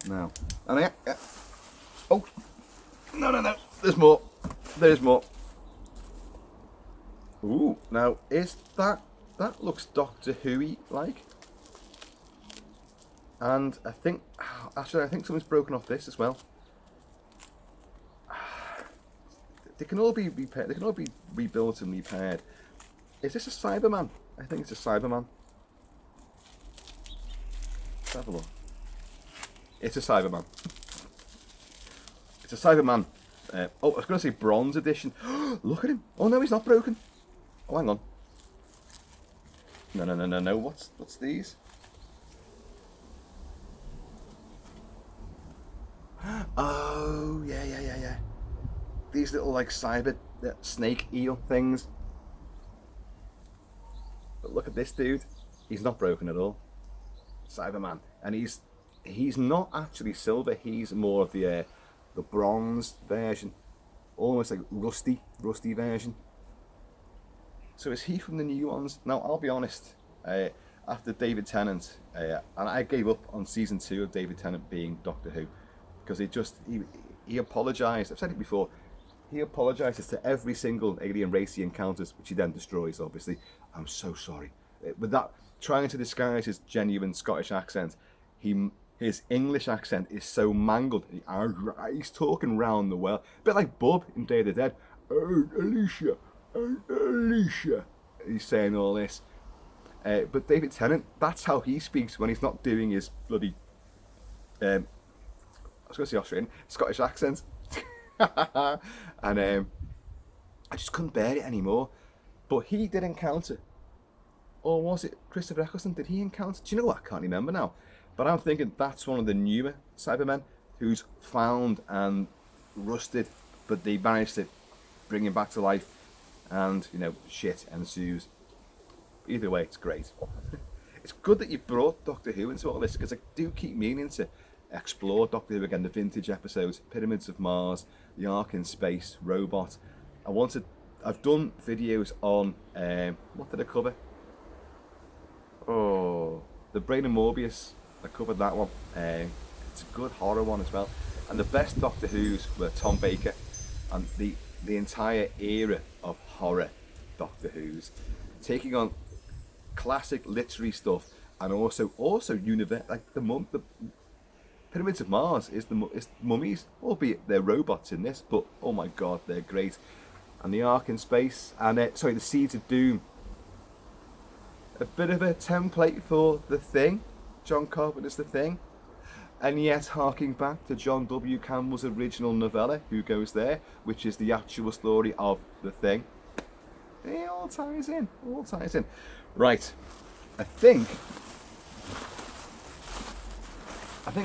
now, and oh no, there's more. There's more. Ooh, now is that looks Doctor Who-y like? And I think, actually, I think something's broken off this as well. They can all be repaired. They can all be rebuilt and repaired. Is this a Cyberman? I think it's a Cyberman. Let's have a look. It's a Cyberman. It's a Cyberman. Oh, I was going to say bronze edition. Look at him. Oh no, he's not broken. Oh, hang on. No. What's these? Oh, yeah. These little like cyber snake eel things. But look at this dude. He's not broken at all. Cyberman, and he's not actually silver. He's more of the bronze version, almost like rusty version. So is he from the new ones? Now I'll be honest. After David Tennant, and I gave up on season 2 of David Tennant being Doctor Who, because he apologised. I've said it before. He apologises to every single alien race he encounters, which he then destroys. Obviously, I'm so sorry. But that trying to disguise his genuine Scottish accent, his English accent is so mangled. He's talking round the well, a bit like Bub in Day of the Dead. Oh, Alicia, oh, Alicia. He's saying all this. But David Tennant, that's how he speaks when he's not doing his bloody, I was going to say Australian, Scottish accent. And I just couldn't bear it anymore. But he did encounter, or was it Christopher Eccleston? Did he encounter? Do you know what? I can't remember now. But I'm thinking that's one of the newer Cybermen who's found and rusted, but they managed to bring him back to life, and you know, shit ensues. Either way, it's great. It's good that you've brought Doctor Who into all this, because I do keep meaning to explore Doctor Who again, the vintage episodes, Pyramids of Mars, The Ark in Space, Robot. I've done videos on, what did I cover? Oh, The Brain of Morbius. I covered that one. It's a good horror one as well. And the best Doctor Who's were Tom Baker and the entire era of horror Doctor Who's, taking on classic literary stuff and also universe, like the Pyramids of Mars is mummies, albeit they're robots in this, but oh my god, they're great. And The Ark in Space, and The Seeds of Doom. A bit of a template for The Thing, John Carpenter's The Thing, and yet harking back to John W. Campbell's original novella, Who Goes There, which is the actual story of The Thing. It all ties in, Right, I think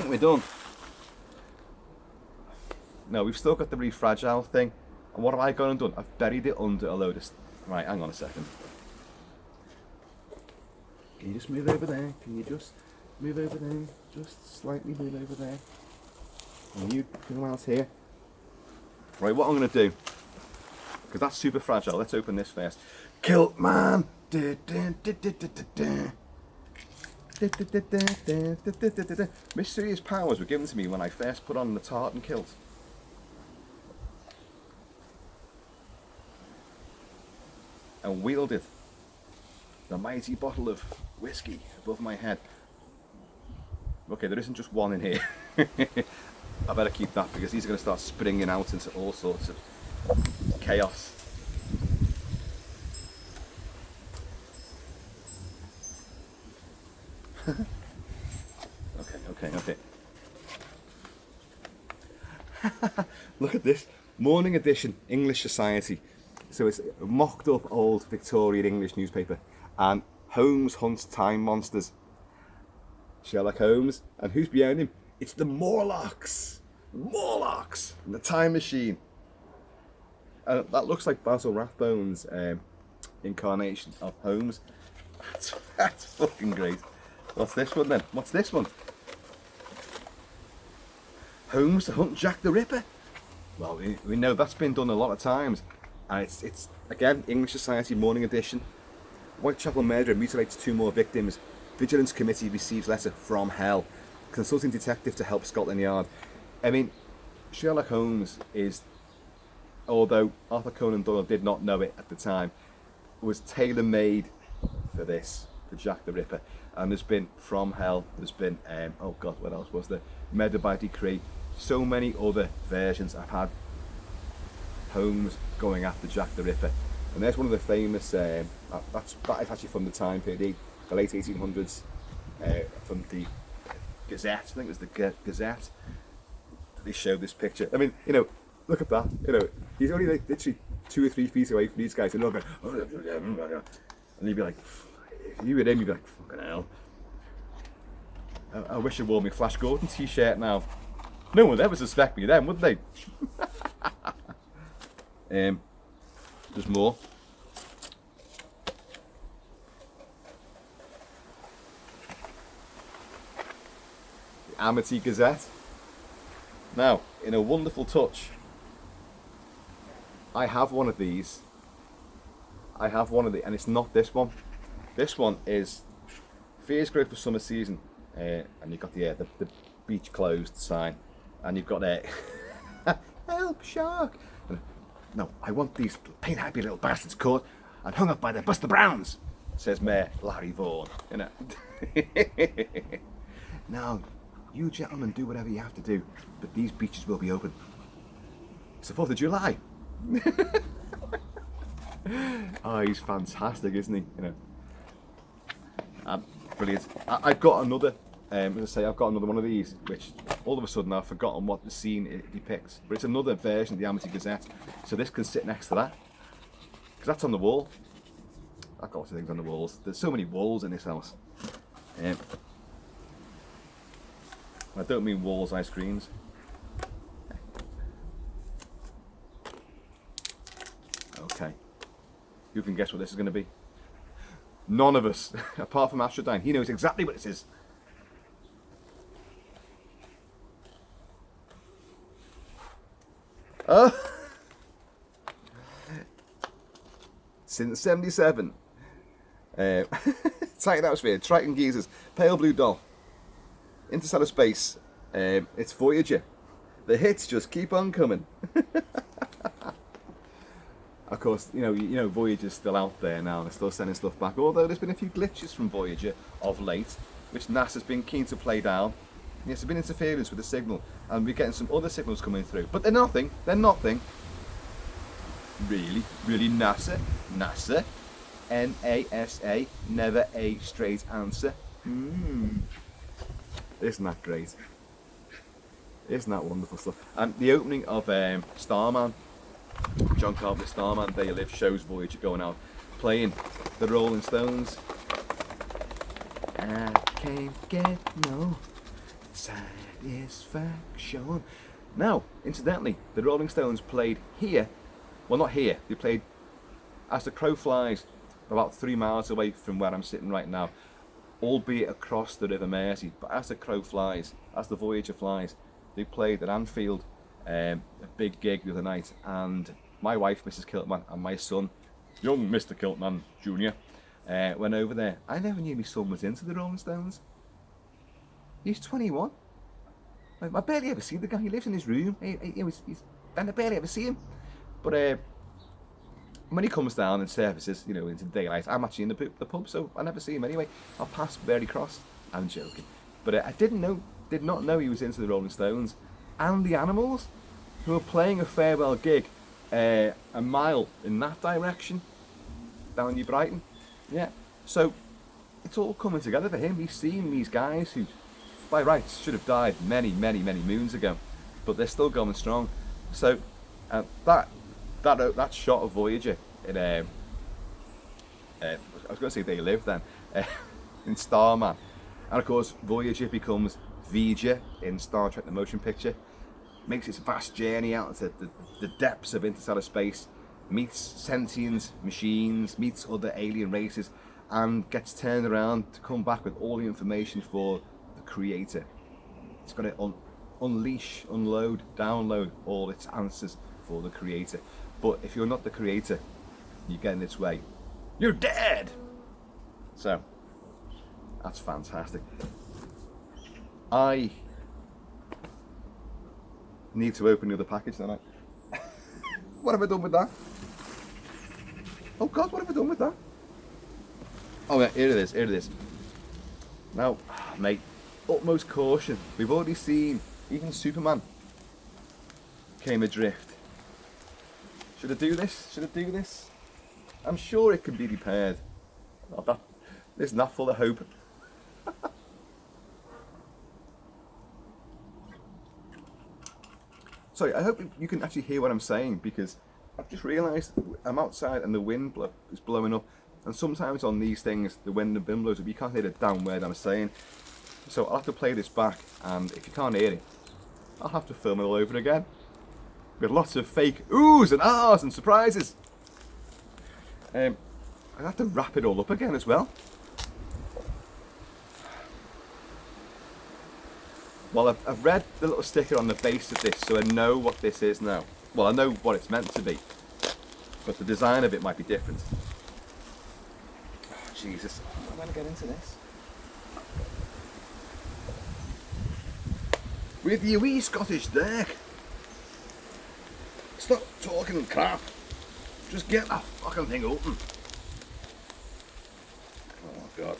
we're done. No, we've still got the really fragile thing. And what have I gone and done? I've buried it under a load of... Right, hang on a second. Can you just move over there? Can you just move over there? Just slightly move over there. And you come out here. Right, what I'm going to do, because that's super fragile, let's open this first. KILT-MAN! Mysterious powers were given to me when I first put on the tartan kilt. And wielded the mighty bottle of whisky above my head. Okay, there isn't just one in here. I better keep that, because these are going to start springing out into all sorts of chaos. Okay. Look at this. Morning edition, English Society. So it's a mocked up old Victorian English newspaper. And Holmes hunts time monsters. Sherlock Holmes. And who's behind him? It's the Morlocks. Morlocks. And the Time Machine. And that looks like Basil Rathbone's incarnation of Holmes. That's fucking great. What's this one then? What's this one? Holmes to hunt Jack the Ripper. Well, we know that's been done a lot of times. And it's again, English Society Morning Edition. Whitechapel murderer mutilates 2 more victims. Vigilance Committee receives letter from hell. Consulting detective to help Scotland Yard. I mean, Sherlock Holmes is, although Arthur Conan Doyle did not know it at the time, was tailor-made for this, for Jack the Ripper. And there's been From Hell, there's been, oh god, what else was there? Murder by Decree. So many other versions. I've had Holmes going after Jack the Ripper. And there's one of the famous, that is actually from the time period, the late 1800s, from the Gazette, I think it was the Gazette. They showed this picture. I mean, you know, look at that. You know, he's only like literally 2 or 3 feet away from these guys, and look, and you'd be like, if you were him, you'd be like, fucking hell. I wish I wore my Flash Gordon t-shirt now. No one would ever suspect me then, would they? There's more. The Amity Gazette. Now, in a wonderful touch, I have one of these. And it's not this one. This one is Fears Grow for Summer Season, and you've got the beach closed sign, and you've got a help shark. No, I want these paint happy little bastards caught and hung up by the Buster Browns. says Mayor Larry Vaughan, you know. Now, you gentlemen do whatever you have to do, but these beaches will be open. It's the 4th of July. Oh, he's fantastic, isn't he? You know, brilliant. I've got another. As I say, I've got another one of these, which all of a sudden I've forgotten what the scene it depicts. But it's another version of the Amateur Gazette, so this can sit next to that, because that's on the wall. I've got lots of things on the walls. There's so many walls in this house. I don't mean walls, I screens. Okay. You can guess what this is going to be. None of us, apart from Astradyne. He knows exactly what this is. Since '77. Titan Atmosphere, Triton Geezers, Pale Blue Doll, Interstellar Space, it's Voyager. The hits just keep on coming. Of course, you know Voyager's still out there now, they're still sending stuff back, although there's been a few glitches from Voyager of late, which NASA's been keen to play down. Yes, there's been interference with the signal, and we're getting some other signals coming through, but they're nothing. Really NASA, NASA, never a straight answer. Isn't that great? Isn't that wonderful stuff? And the opening of Starman, John Carpenter's Starman, There You Live, shows Voyager going out playing the Rolling Stones. I can't get no satisfaction. Now, incidentally, the Rolling Stones played here. Well, not here. They played As the Crow Flies, about 3 miles away from where I'm sitting right now, albeit across the River Mersey. But as the crow flies, as the Voyager flies, they played at Anfield, a big gig the other night, and my wife, Mrs. KILT-MAN, and my son, young Mr. KILT-MAN Jr., went over there. I never knew my son was into the Rolling Stones. He's 21. I barely ever see the guy. He lives in his room. I barely ever see him. But when he comes down and surfaces, into the daylight, I'm actually in the pub, so I never see him anyway. I'll pass Barry Cross. I'm joking. But I did not know he was into the Rolling Stones and the Animals, who were playing a farewell gig a mile in that direction, down New Brighton. Yeah, so it's all coming together for him. He's seen these guys who, by rights, should have died many moons ago, but they're still going strong. So that shot of Voyager in I was going to say They Live then, in Starman, and of course Voyager becomes V'ger in Star Trek the Motion Picture, makes its vast journey out into the depths of interstellar space, meets sentient machines, meets other alien races, and gets turned around to come back with all the information for the Creator. It's got to unleash, unload, download all its answers for the Creator. But if you're not the Creator, you get in its way, you're dead! So, that's fantastic. I need to open the other package, don't I? What have I done with that? Oh God, what have I done with that? Oh yeah, here it is. Now, mate, utmost caution. We've already seen, even Superman came adrift. Should I do this? I'm sure it can be repaired. Oh, this is not full of hope. Sorry, I hope you can actually hear what I'm saying, because I've just realised I'm outside and the wind is blowing up, and sometimes on these things the wind and wind blows up, you can't hear the damn word I'm saying. So I'll have to play this back, and if you can't hear it, I'll have to film it all over again with lots of fake oohs and ahs and surprises. I have to wrap it all up again as well. Well, I've read the little sticker on the base of this, so I know what this is now. Well, I know what it's meant to be, but the design of it might be different. Oh, Jesus, I'm going to get into this. With your wee Scottish deck. Stop talking crap. Just get that fucking thing open. God.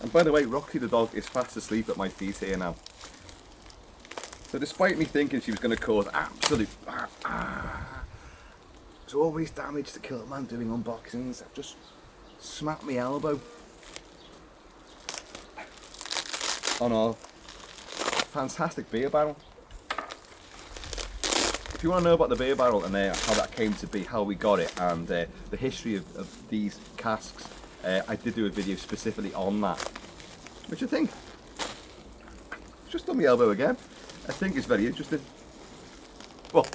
And by the way, Roxy the dog is fast asleep at my feet here now. So despite me thinking she was going to cause absolute... There's always damage to KILT-MAN doing unboxings. I've just smacked my elbow on our fantastic beer barrel. If you want to know about the beer barrel and how that came to be, how we got it, and the history of these casks, I did do a video specifically on that, which I think, just on my elbow again, I think is very interesting. Well,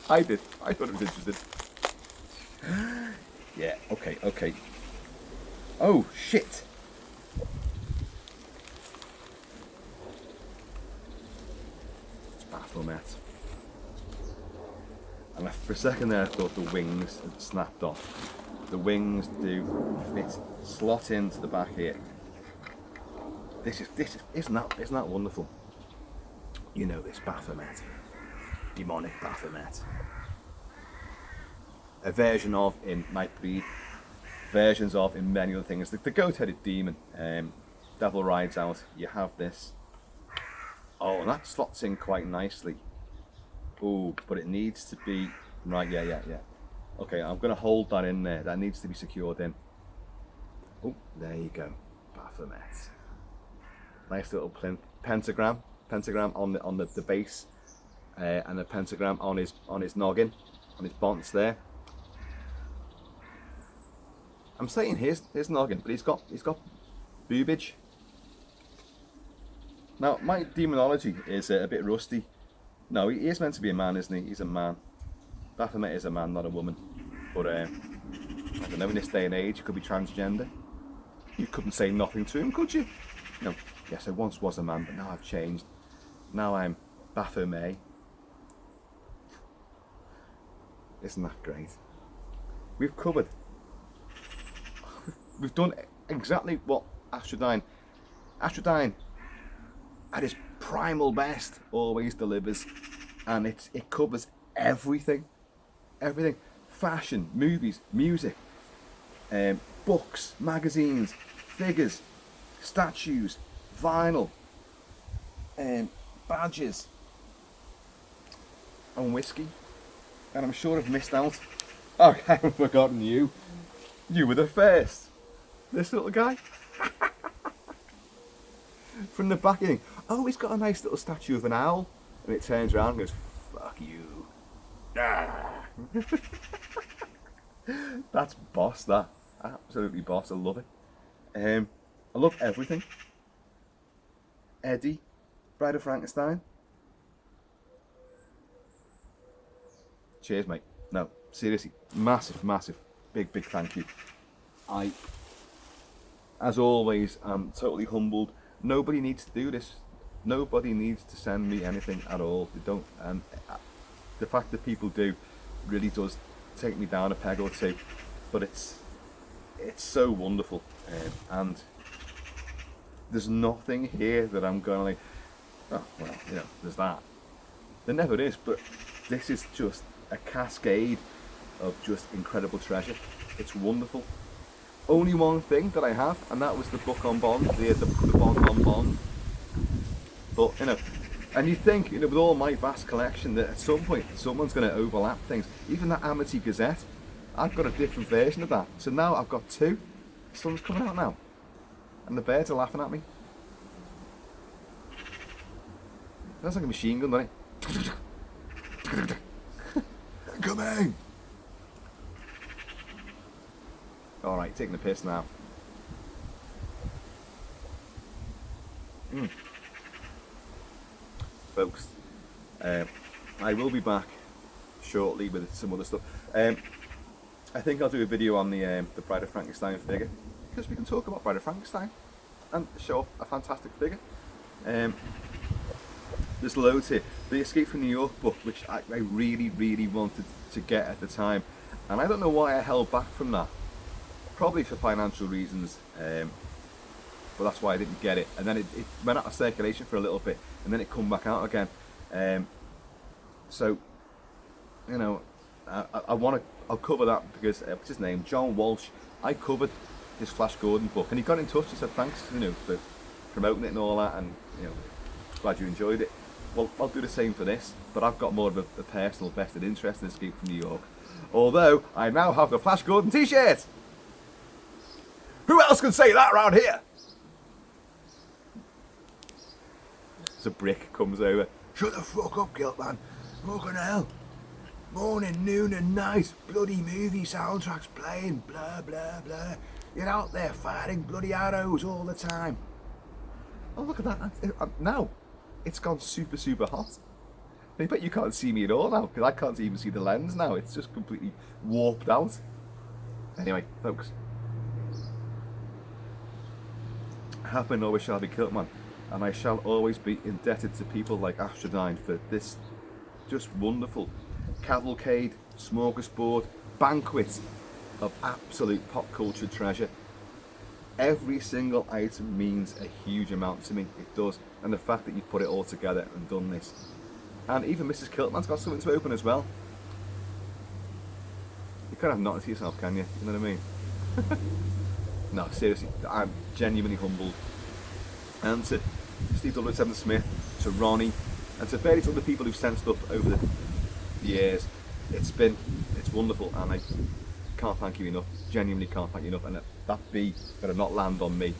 I did. I thought it was interesting. Yeah, okay. Oh, shit. It's Baphomet. And for a second there I thought the wings had snapped off. The wings do fit, slot into the back here. Isn't that wonderful? You know this Baphomet. Demonic Baphomet. A version of in Nightbreed, versions of in many other things. The goat-headed demon, Devil Rides Out, you have this. Oh, and that slots in quite nicely. Oh, but it needs to be, right, yeah. Okay, I'm going to hold that in there. That needs to be secured in. Oh, there you go. Baphomet. Nice little pentagram on the base, and a pentagram on his noggin, on his bonce there. I'm saying his noggin, but he's got boobage. Now my demonology is a bit rusty. No, he is meant to be a man, isn't he? He's a man. Baphomet is a man, not a woman. But I don't know, in this day and age, he could be transgender. You couldn't say nothing to him, could you? No. Yes, I once was a man, but now I've changed. Now I'm Baphomet. Isn't that great? We've covered. We've done exactly what Astradyne at his primal best always delivers, and it covers everything. Fashion, movies, music, books, magazines, figures, statues, vinyl, badges, and whiskey. And I'm sure I've missed out. Oh, I haven't forgotten you. You were the first. This little guy. From the back, you think, oh, he's got a nice little statue of an owl. And it turns around and goes, fuck you. That's boss, that. Absolutely boss. I love it. I love everything. Eddie, Bride of Frankenstein. Cheers, mate. No, seriously, massive, big thank you. As always, I'm totally humbled. Nobody needs to do this. Nobody needs to send me anything at all. They don't. The fact that people do really does take me down a peg or two. But it's so wonderful, and there's nothing here that I'm going to like. Oh well, you know, there's that. There never is, but this is just a cascade of just incredible treasure. It's wonderful. Only one thing that I have, and that was the book on Bond, the Bond on Bond. But, you know, and you think, you know, with all my vast collection, that at some point someone's going to overlap things. Even that Amity Gazette, I've got a different version of that. So now I've got two. The sun's coming out now, and the birds are laughing at me. Sounds like a machine gun, doesn't it? Coming! Alright, taking the piss now. Folks, I will be back shortly with some other stuff. I think I'll do a video on the Bride of Frankenstein figure, because we can talk about Bride of Frankenstein and show off a fantastic figure. There's loads here. The Escape from New York book, which I really wanted to get at the time, and I don't know why I held back from that. Probably for financial reasons, but that's why I didn't get it. And then it went out of circulation for a little bit, and then it come back out again. So, you know, I want to I'll cover that because what's his name, John Walsh. I covered his Flash Gordon book, and he got in touch. He said thanks, for promoting it and all that, and glad you enjoyed it. Well, I'll do the same for this, but I've got more of a personal vested interest in Escape from New York. Although I now have the Flash Gordon T-shirt. Who else can say that around here? As a brick comes over. Shut the fuck up, KILT-MAN. Fucking hell. Morning, noon and night. Bloody movie soundtracks playing. Blah, blah, blah. You're out there firing bloody arrows all the time. Oh, look at that. Now, it's gone super, super hot. I bet you can't see me at all now, because I can't even see the lens now. It's just completely warped out. Anyway, folks. I have been, always shall be KILT-MAN. And I shall always be indebted to people like Astradyne for this just wonderful cavalcade, smorgasbord, banquet of absolute pop culture treasure. Every single item means a huge amount to me, it does. And the fact that you've put it all together and done this. And even Mrs. KILT-MAN's got something to open as well. You can't have nothing to yourself, can you? You know what I mean? No, seriously, I'm genuinely humbled. And to Steve W7 Smith, to Ronnie, and to various other people who've sent stuff over the years. It's wonderful, and I can't thank you enough. Genuinely can't thank you enough, and that bee better not land on me.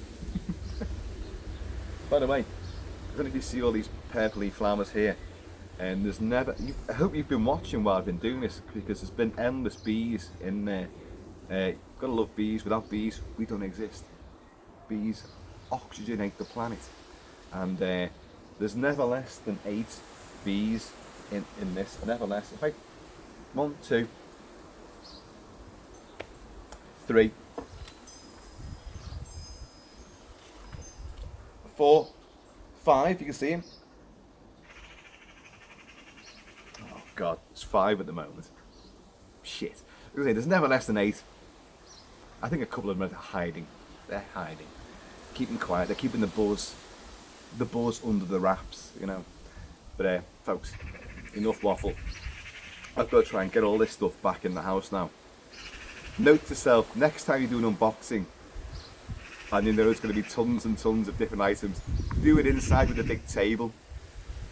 By the way, I don't know if you see all these purpley flowers here, and there's never. I hope you've been watching while I've been doing this, because there's been endless bees in there. Gotta love bees. Without bees, we don't exist. Bees oxygenate the planet. And there's never less than 8 bees in this, never less. In fact, 1, 2, 3, 4, 5, you can see him. Oh God, it's 5 at the moment. Shit. There's never less than 8. I think a couple of them are hiding. They're hiding. Keeping quiet, they're keeping the buzz under the wraps, But folks, enough waffle. I've got to try and get all this stuff back in the house now. Note to self, next time you do an unboxing, and you know there's going to be tons and tons of different items, do it inside with a big table.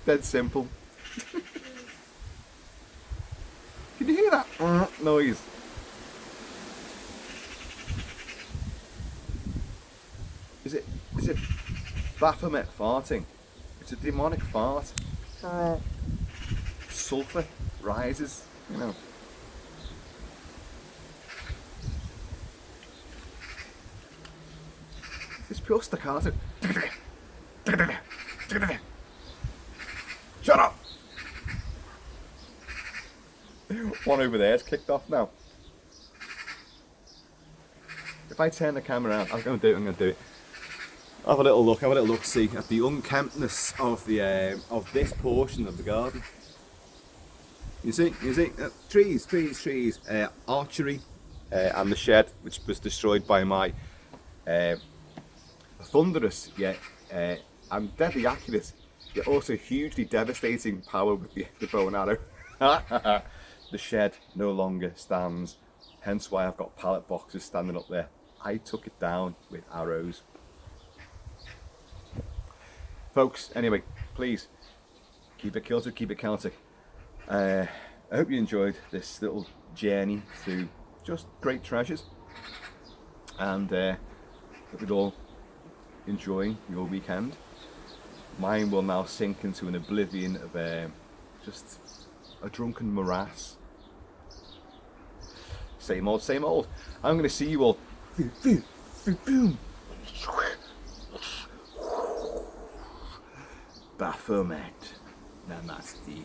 Dead simple. Can you hear that noise? Is it Baphomet farting? It's a demonic fart. Sulphur rises, It's pure staccato. Shut up! One over there is kicked off now. If I turn the camera around, I'm going to do it. Have a little look, see at the unkemptness of the this portion of the garden. You see, trees, archery, and the shed, which was destroyed by my thunderous yet and deadly accurate, yet also hugely devastating power with the bow and arrow. The shed no longer stands, hence why I've got pallet boxes standing up there. I took it down with arrows. Folks, anyway, please keep it Celtic, keep it Celtic. I hope you enjoyed this little journey through just great treasures, and hope you're all enjoying your weekend. Mine will now sink into an oblivion of just a drunken morass. Same old, same old. I'm going to see you all. Baphomet. Namaste.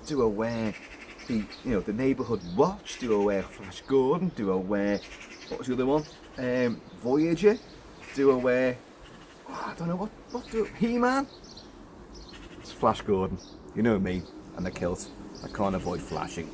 Do I wear the neighbourhood watch? Do I wear Flash Gordon? Do I wear, what was the other one? Voyager? Do I wear, I don't know, what do He-Man? It's Flash Gordon. You know me and the kilt. I can't avoid flashing.